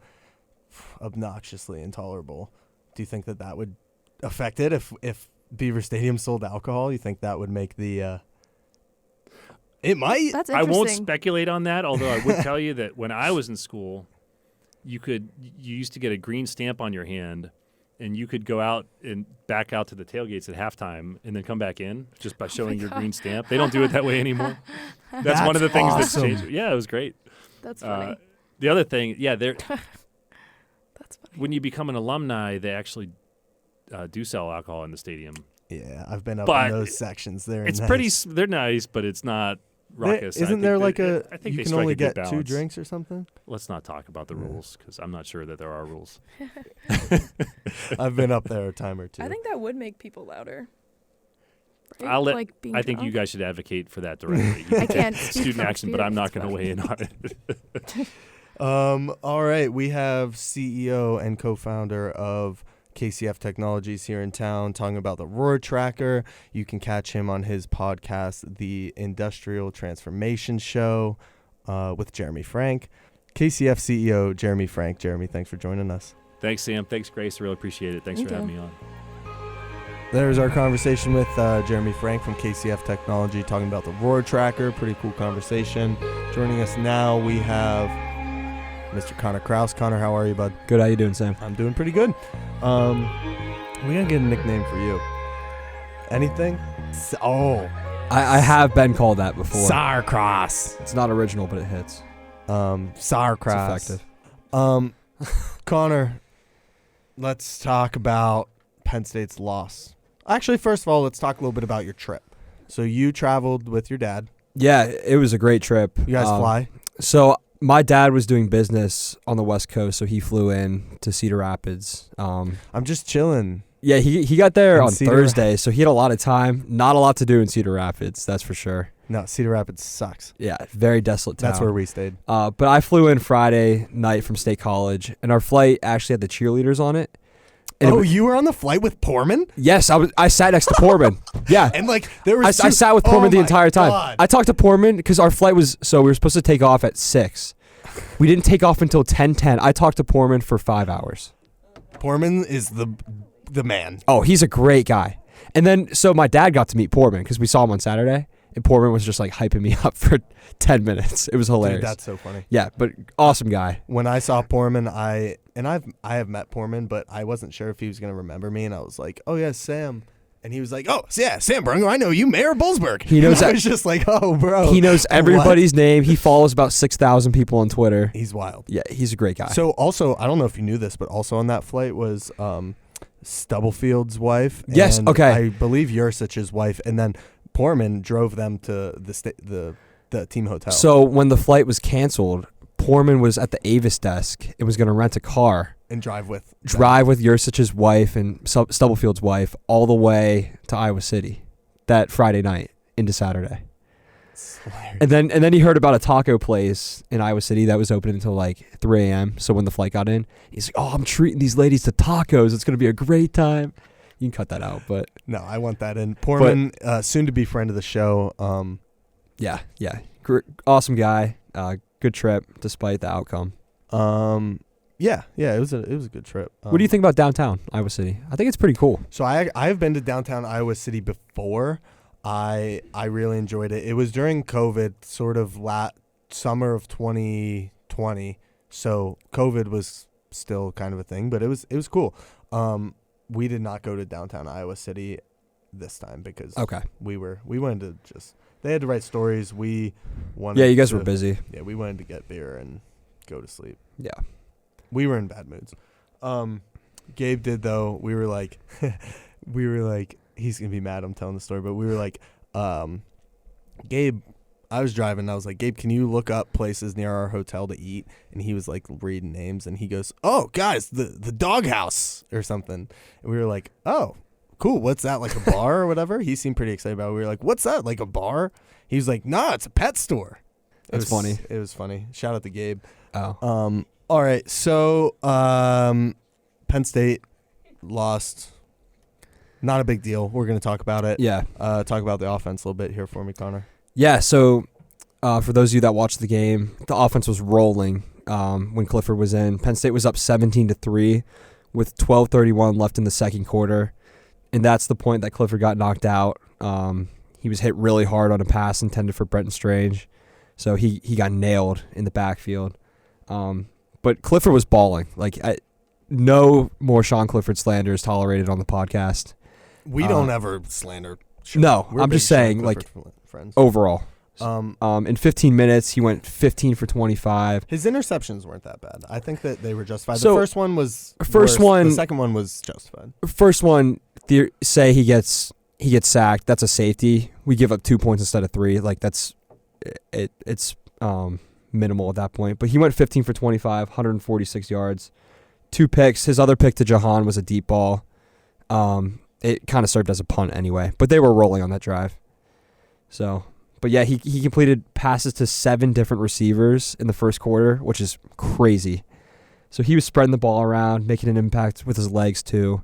obnoxiously intolerable. Do you think that would affect it if Beaver Stadium sold alcohol? You think that would make the it might. That's I interesting. won't speculate on that, although I would tell you that when I was in school, you used to get a green stamp on your hand, and you could go out and back out to the tailgates at halftime and then come back in just by showing your green stamp. They don't do it that way anymore. That's one of the things awesome. that changed. Yeah, it was great. That's funny. The other thing, That's funny. when you become an alumni, they actually do sell alcohol in the stadium. Yeah, I've been up But in those sections. They're It's nice. they're nice, but it's not raucous. Isn't there like I think you they can strike only a good get 2 balance. drinks or something? Let's not talk about the rules because I'm not sure that there are rules. I've been up there a time or two. I think that would make people louder. Right? I'll let. Like being I think you drunk. guys should advocate for that directly. I can't speak student from action, but I'm not going to weigh in experience, on it. All right, we have CEO and co-founder of KCF Technologies here in town talking about the RoarTracker. You can catch him on his podcast, The Industrial Transformation Show, with Jeremy Frank. KCF CEO Jeremy Frank. Jeremy, thanks for joining us. Thanks, Sam. Thanks, Grace. I really appreciate it. Thanks Thank for having you. me on. There's our conversation with Jeremy Frank from KCF Technology talking about the RoarTracker. Pretty cool conversation. Joining us now, we have Mr. Connor Krause. Connor, how are you, bud? Good. How you doing, Sam? I'm doing pretty good. We gotta get a nickname for you. Anything? I have been called that before. Sauerkraut. It's not original, but it hits. Sauerkraut. It's effective. Connor, let's talk about Penn State's loss. Actually, first of all, let's talk a little bit about your trip. So you traveled with your dad. Yeah, it was a great trip. You guys fly? So my dad was doing business on the West Coast, so he flew in to Cedar Rapids. I'm just chilling. Yeah, he got there In on Cedar Thursday, so he had a lot of time. Not a lot to do in Cedar Rapids, that's for sure. No, Cedar Rapids sucks. Yeah, very desolate town. That's where we stayed. But I flew in Friday night from State College, and our flight actually had the cheerleaders on it. And You were on the flight with Portman? Yes, I sat next to Portman. Yeah. And there was I sat with Portman the my entire time. God. I talked to Portman because our flight was, so we were supposed to take off at 6. We didn't take off until 10:10. I talked to Portman for 5 hours. Portman is the man. Oh, he's a great guy. And then, so my dad got to meet Portman because we saw him on Saturday. and Portman was just like hyping me up for 10 minutes. It was hilarious. Dude, that's so funny. Yeah, but awesome guy. When I saw Portman, I have met Portman, but I wasn't sure if he was gonna remember me, and I was like, "Oh yeah, Sam," and he was like, "Oh yeah, Sam Brungo, I know you, Mayor Bollesburg." He knows I that. was just like, "Oh, bro." He knows everybody's name. He follows about 6,000 people on Twitter. He's wild. Yeah, he's a great guy. So also, I don't know if you knew this, but also on that flight was Stubblefield's wife. Yes, and okay. I believe Yursic's wife, and then Portman drove them to the team hotel. So when the flight was canceled, Portman was at the Avis desk and was going to rent a car. And drive with Yursic's wife and Stubblefield's wife all the way to Iowa City that Friday night into Saturday. And then he heard about a taco place in Iowa City that was open until like 3 a.m. So when the flight got in, he's like, "Oh, I'm treating these ladies to tacos. It's going to be a great time." You can cut that out, but No, I want that in. Portman, soon to be friend of the show. yeah, awesome guy. Good trip despite the outcome. Yeah, it was a good trip. What do you think about downtown Iowa City? I think it's pretty cool. So I've been to downtown Iowa City before. I really enjoyed it. It was during COVID, sort of summer of 2020. So COVID was still kind of a thing, but it was cool. We did not go to downtown Iowa City this time because we wanted to just, they had to write stories. We wanted. Yeah, you guys were busy. Yeah, we wanted to get beer and go to sleep. Yeah. We were in bad moods. Gabe did though. We were like, he's gonna be mad I'm telling the story, but we were like, Gabe, I was driving and I was like, "Gabe, can you look up places near our hotel to eat?" And he was like reading names and he goes, "Oh, guys, the Doghouse or something." And we were like, "Oh, cool. What's that, like a bar or whatever?" He seemed pretty excited about it. We were like, "What's that, like a bar?" He was like, "Nah, it's a pet store." That's funny. It was funny. Shout out to Gabe. Oh. All right, so Penn State lost. Not a big deal. We're going to talk about it. Yeah. Talk about the offense a little bit here for me, Connor. Yeah, so for those of you that watched the game, the offense was rolling when Clifford was in. Penn State was up 17-3 with 12:31 left in the second quarter, and that's the point that Clifford got knocked out. He was hit really hard on a pass intended for Brenton Strange, so he got nailed in the backfield. But Clifford was balling. No more Sean Clifford slander is tolerated on the podcast. We don't ever slander. Sure. No, We're I'm just big Sean saying, Clifford friends. overall. In 15 minutes, he went 15 for 25. His interceptions weren't that bad. I think that they were justified. So, the first one was first worse. one- The second one was justified. First one, say he gets sacked. That's a safety. We give up 2 points instead of 3. Like it's minimal at that point. But he went 15 for 25, 146 yards, 2 picks. His other pick to Jahan was a deep ball. It kind of served as a punt anyway, but they were rolling on that drive. So, but yeah, he completed passes to 7 different receivers in the first quarter, which is crazy. So he was spreading the ball around, making an impact with his legs too.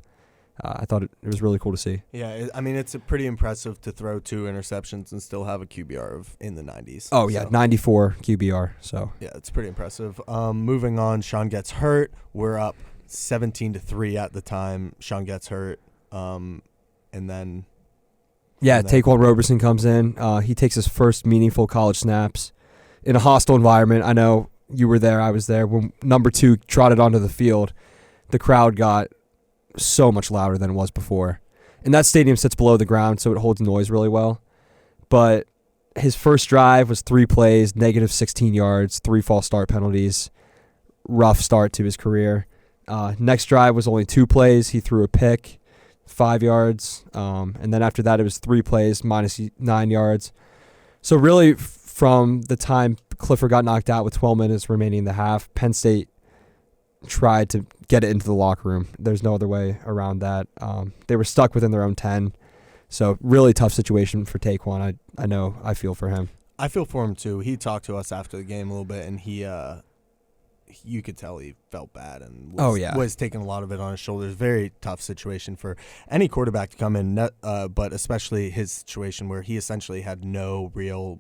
I thought it was really cool to see. Yeah, I mean, it's pretty impressive to throw 2 interceptions and still have a QBR of in the 90s. Oh, yeah, 94 QBR. So yeah, it's pretty impressive. Moving on, Sean gets hurt. We're up 17-3 at the time. Sean gets hurt. And then... Yeah, Taquan Roberson comes in. He takes his first meaningful college snaps in a hostile environment. I know you were there. I was there. When number 2 trotted onto the field, the crowd got so much louder than it was before. And that stadium sits below the ground, so it holds noise really well. But his first drive was 3 plays, negative 16 yards, 3 false start penalties. Rough start to his career. Next drive was only 2 plays. He threw a pick, 5 yards. And then after that, it was 3 plays, minus 9 yards. So really, from the time Clifford got knocked out with 12 minutes remaining in the half, Penn State tried to get it into the locker room. There's no other way around that. They were stuck within their own 10. So really tough situation for Taquan. I know. I feel for him. I feel for him too. He talked to us after the game a little bit, and you could tell he felt bad and was taking a lot of it on his shoulders. Very tough situation for any quarterback to come in, but especially his situation where he essentially had no real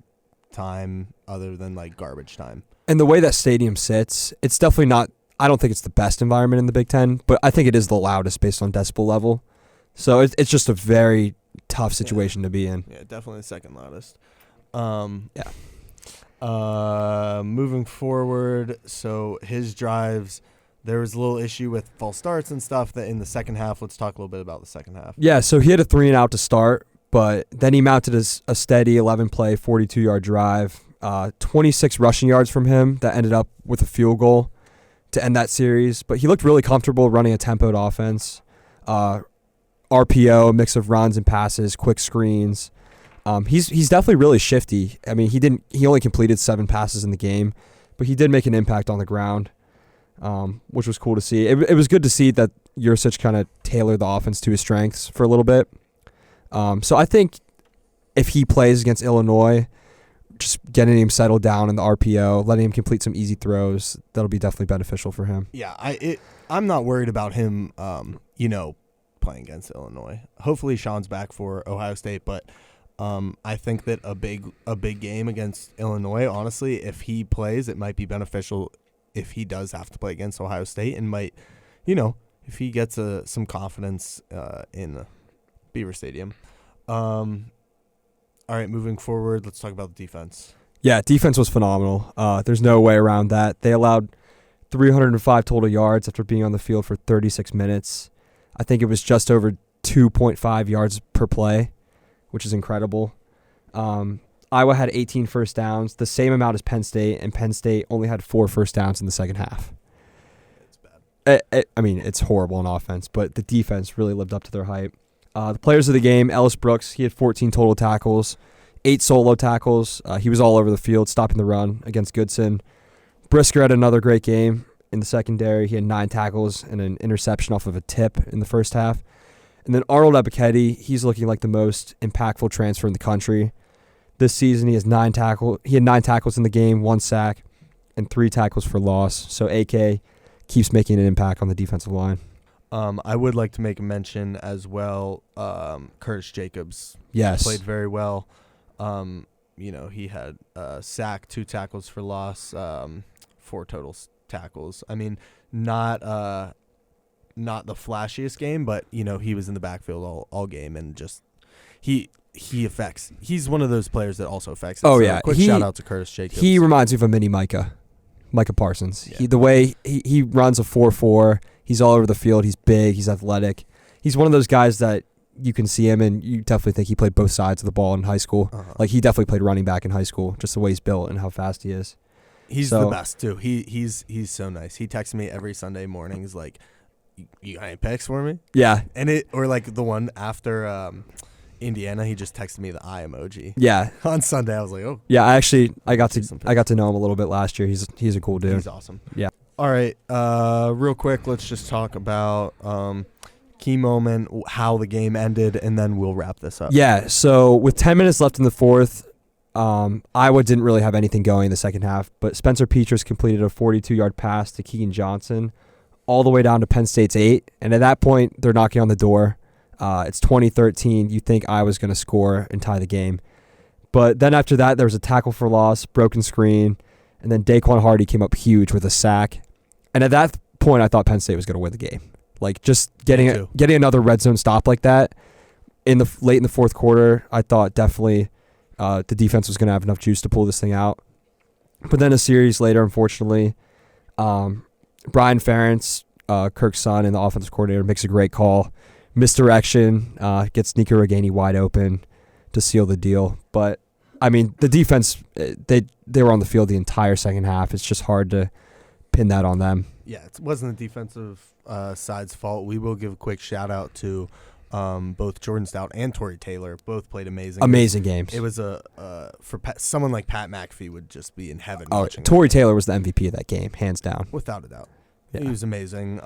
time other than like garbage time. And the way that stadium sits, it's definitely not. I don't think it's the best environment in the Big Ten, but I think it is the loudest based on decibel level. So it's just a very tough situation to be in. Yeah, definitely the second loudest. Yeah. Moving forward, so his drives, there was a little issue with false starts and stuff that in the second half. Let's talk a little bit about the second half. Yeah, so he had a 3-and-out to start, but then he mounted a steady 11-play, 42-yard drive, 26 rushing yards from him that ended up with a field goal to end that series. But he looked really comfortable running a tempoed offense. RPO, a mix of runs and passes, quick screens. He's definitely really shifty. I mean, he only completed 7 passes in the game, but he did make an impact on the ground, which was cool to see. It was good to see that Yurcich kind of tailored the offense to his strengths for a little bit. So I think if he plays against Illinois, just getting him settled down in the RPO, letting him complete some easy throws, that'll be definitely beneficial for him. Yeah, I'm not worried about him, playing against Illinois. Hopefully Sean's back for Ohio State, but I think that a big game against Illinois, honestly, if he plays, it might be beneficial if he does have to play against Ohio State, and might, if he gets some confidence in Beaver Stadium. All right, moving forward, let's talk about the defense. Yeah, defense was phenomenal. There's no way around that. They allowed 305 total yards after being on the field for 36 minutes. I think it was just over 2.5 yards per play, which is incredible. Iowa had 18 first downs, the same amount as Penn State, and Penn State only had 4 first downs in the second half. It's bad. I mean, it's horrible on offense, but the defense really lived up to their hype. The players of the game, Ellis Brooks, he had 14 total tackles, 8 solo tackles. He was all over the field, stopping the run against Goodson. Brisker had another great game in the secondary. He had 9 tackles and an interception off of a tip in the first half. And then Arnold Ebiketie, he's looking like the most impactful transfer in the country. This season, he had 9 tackles in the game, 1 sack, and 3 tackles for loss. So AK keeps making an impact on the defensive line. I would like to make a mention as well. Curtis Jacobs, yes, played very well. He had a sack, 2 tackles for loss, 4 total tackles. I mean, not the flashiest game, but he was in the backfield all game, and just he affects. He's one of those players that also affects. Oh, so yeah. Quick shout out to Curtis Jacobs. He reminds me of a mini Micah Parsons. Yeah. The way he runs a 4.4, he's all over the field. He's big. He's athletic. He's one of those guys that you can see him, and you definitely think he played both sides of the ball in high school. Uh-huh. Like, he definitely played running back in high school, just the way he's built and how fast he is. He's the best too. He's so nice. He texts me every Sunday morning. He's like, "You got any picks for me?" Yeah, or like the one after Indiana, he just texted me the eye emoji. yeah. On Sunday, I was like, "Oh, Yeah, I got to know him a little bit last year. He's a cool dude. he's awesome." Yeah. All right, real quick, let's just talk about key moment, how the game ended, and then we'll wrap this up. Yeah. So with 10 minutes left in the fourth, Iowa didn't really have anything going in the second half, but Spencer Petras completed a 42-yard pass to Keegan Johnson all the way down to Penn State's 8. And at that point, they're knocking on the door. It's 2013. You think Iowa's going to score and tie the game. But then after that, there was a tackle for loss, broken screen, and then Daquan Hardy came up huge with a sack. And at that point, I thought Penn State was going to win the game. Like, just getting another red zone stop like that late in the fourth quarter, I thought definitely the defense was going to have enough juice to pull this thing out. But then a series later, unfortunately, Brian Ferentz, Kirk's son and the offensive coordinator, makes a great call. Misdirection, gets Nico Reganey wide open to seal the deal. But, I mean, the defense, they were on the field the entire second half. It's just hard to pin that on them. Yeah, it wasn't the defensive side's fault. We will give a quick shout-out to both Jordan Stout and Torrey Taylor. Both played amazing. Amazing games. It was for someone like Pat McAfee would just be in heaven. Oh, watching Torrey Taylor was the MVP of that game, hands down. Without a doubt. Yeah. He was amazing.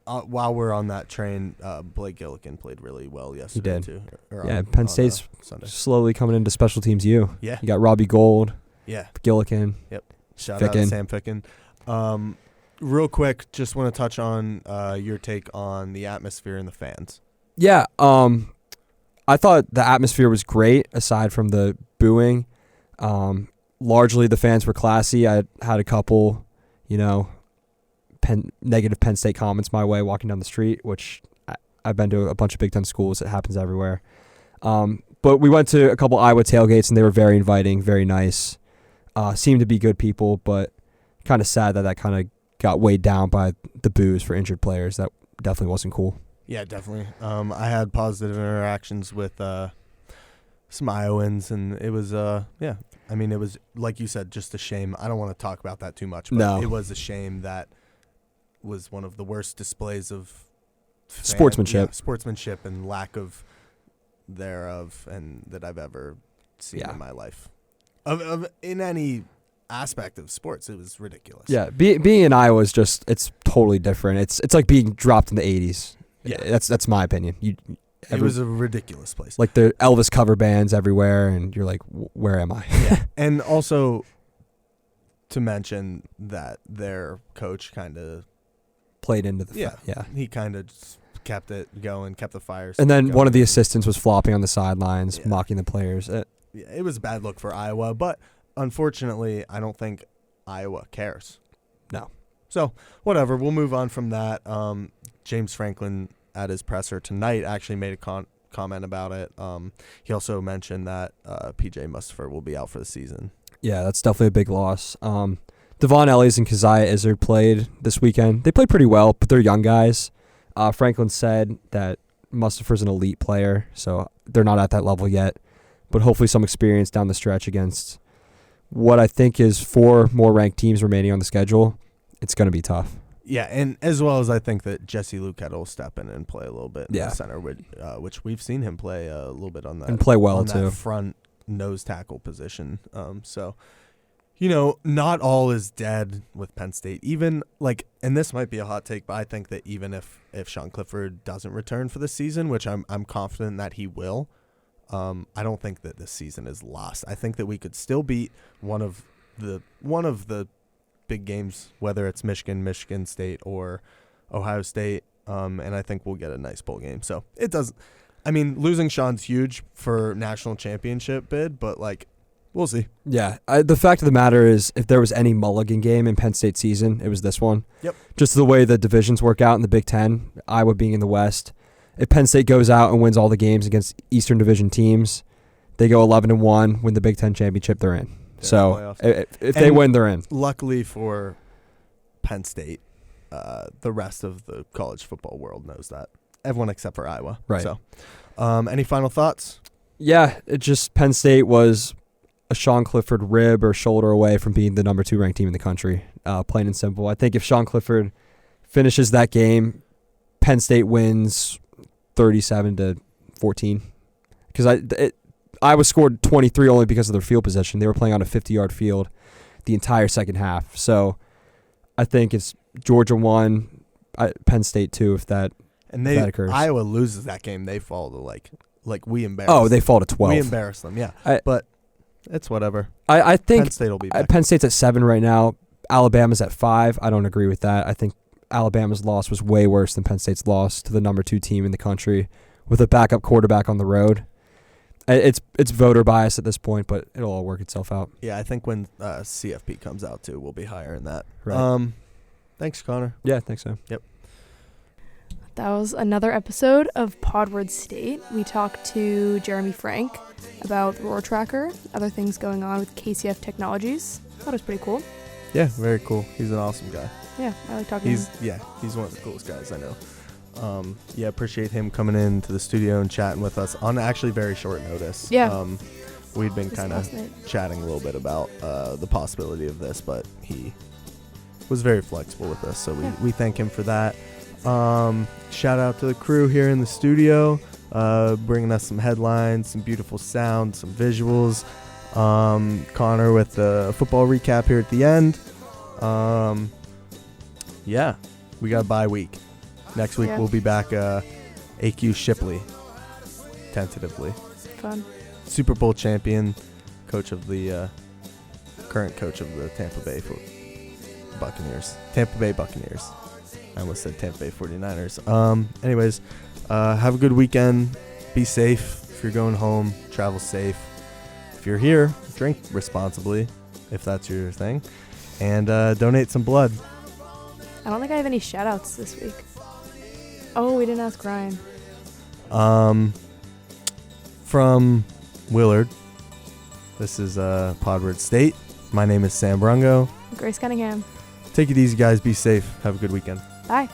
While we're on that train, Blake Gillikin played really well yesterday. He did. Too. Penn State's Sunday. slowly coming into special teams U. Yeah. You got Robbie Gould, Yeah. Gillikin. Yep. Shout out to Sam Ficken. Real quick, just want to touch on your take on the atmosphere and the fans. Yeah, I thought the atmosphere was great, aside from the booing. Largely, the fans were classy. I had a couple, negative Penn State comments my way walking down the street, which I've been to a bunch of Big Ten schools. It happens everywhere. But we went to a couple Iowa tailgates, and they were very inviting, very nice. Seemed to be good people, but kind of sad that kind of got weighed down by the boos for injured players. That definitely wasn't cool. Yeah, definitely. I had positive interactions with some Iowans, and it was, yeah. I mean, it was, like you said, just a shame. I don't want to talk about that too much, but No. It was a shame that was one of the worst displays of Sportsmanship. and lack of thereof, and that I've ever seen in my life. Of in any aspect of sports, it was ridiculous. Yeah, being in Iowa is just, it's totally different. It's like being dropped in the 80s. Yeah. That's my opinion. It was a ridiculous place. Like the Elvis cover bands everywhere, and you're like, where am I? Yeah. And also to mention that their coach kind of Played into the he kind of just kept it going, kept the fire. And then going. one of the assistants was flopping on the sidelines, Yeah. mocking the players. Yeah, it was a bad look for Iowa, but unfortunately, I don't think Iowa cares. No. So, whatever. We'll move on from that. James Franklin, at his presser tonight, actually made a comment about it. He also mentioned that P.J. Mustipher will be out for the season. Yeah, that's definitely a big loss. Devon Ellies and Keziah Izzard played this weekend. They played pretty well, but they're young guys. Franklin said that Mustipher's an elite player, so they're not at that level yet. But hopefully some experience down the stretch against what I think is 4 more ranked teams remaining on the schedule. It's going to be tough. Yeah, and as well as I think that Jesse Luquette will step in and play a little bit in Yeah. the center, which we've seen him play a little bit on that. And play well, on too. that front nose tackle position. So, not all is dead with Penn State. Even, and this might be a hot take, but I think that even if Sean Clifford doesn't return for the season, which I'm confident that he will, I don't think that this season is lost. I think that we could still beat one of the big games, whether it's Michigan State, or Ohio State, and I think we'll get a nice bowl game. So it doesn't. I mean, losing Sean's huge for national championship bid, but we'll see. Yeah, the fact of the matter is, if there was any mulligan game in Penn State season, it was this one. Yep. Just the way the divisions work out in the Big Ten, Iowa being in the West. If Penn State goes out and wins all the games against Eastern Division teams, they go 11-1, win the Big Ten championship, they're in. So if they win, they're in. Luckily for Penn State, the rest of the college football world knows that. Everyone except for Iowa. Right. So, any final thoughts? Yeah, it just Penn State was a Sean Clifford rib or shoulder away from being the number 2 ranked team in the country. Plain and simple. I think if Sean Clifford finishes that game, Penn State wins 37-14. Because Iowa scored 23 only because of their field position. They were playing on a 50-yard field the entire second half. So I think it's Georgia 1, Penn State 2 if that occurs. Iowa loses that game, they fall to we embarrass. Oh, they fall to 12. We embarrass them, yeah. But it's whatever. I think Penn State will be back. Penn State's at 7 right now. Alabama's at 5. I don't agree with that. I think Alabama's loss was way worse than Penn State's loss to the number 2 team in the country with a backup quarterback on the road. It's voter bias at this point, but it'll all work itself out. Yeah, I think when CFP comes out too, we'll be higher in that. Right. Thanks, Connor. Yeah, I think so. Yep. That was another episode of Podward State. We talked to Jeremy Frank about the RoarTracker, other things going on with KCF Technologies. Thought it was pretty cool. Yeah, very cool. He's an awesome guy. Yeah, I like talking to him. He's one of the coolest guys I know. Appreciate him coming into the studio and chatting with us on actually very short notice. Yeah. We'd been Just kind last of night. chatting a little bit about the possibility of this, but he was very flexible with us, so we thank him for that. Shout out to the crew here in the studio, bringing us some headlines, some beautiful sound, some visuals. Connor with the football recap here at the end. We got a bye week. Next week we'll be back AQ Shipley, tentatively. Fun. Super Bowl champion, coach of the current coach of the Tampa Bay Buccaneers. Tampa Bay Buccaneers. I almost said Tampa Bay 49ers. Anyways, have a good weekend. Be safe. If you're going home, travel safe. If you're here, drink responsibly, if that's your thing. And donate some blood. I don't think I have any shout-outs this week. Oh, we didn't ask Ryan. from Willard. This is Podward State. My name is Sam Brungo. Grace Cunningham. Take it easy, guys. Be safe. Have a good weekend. Bye.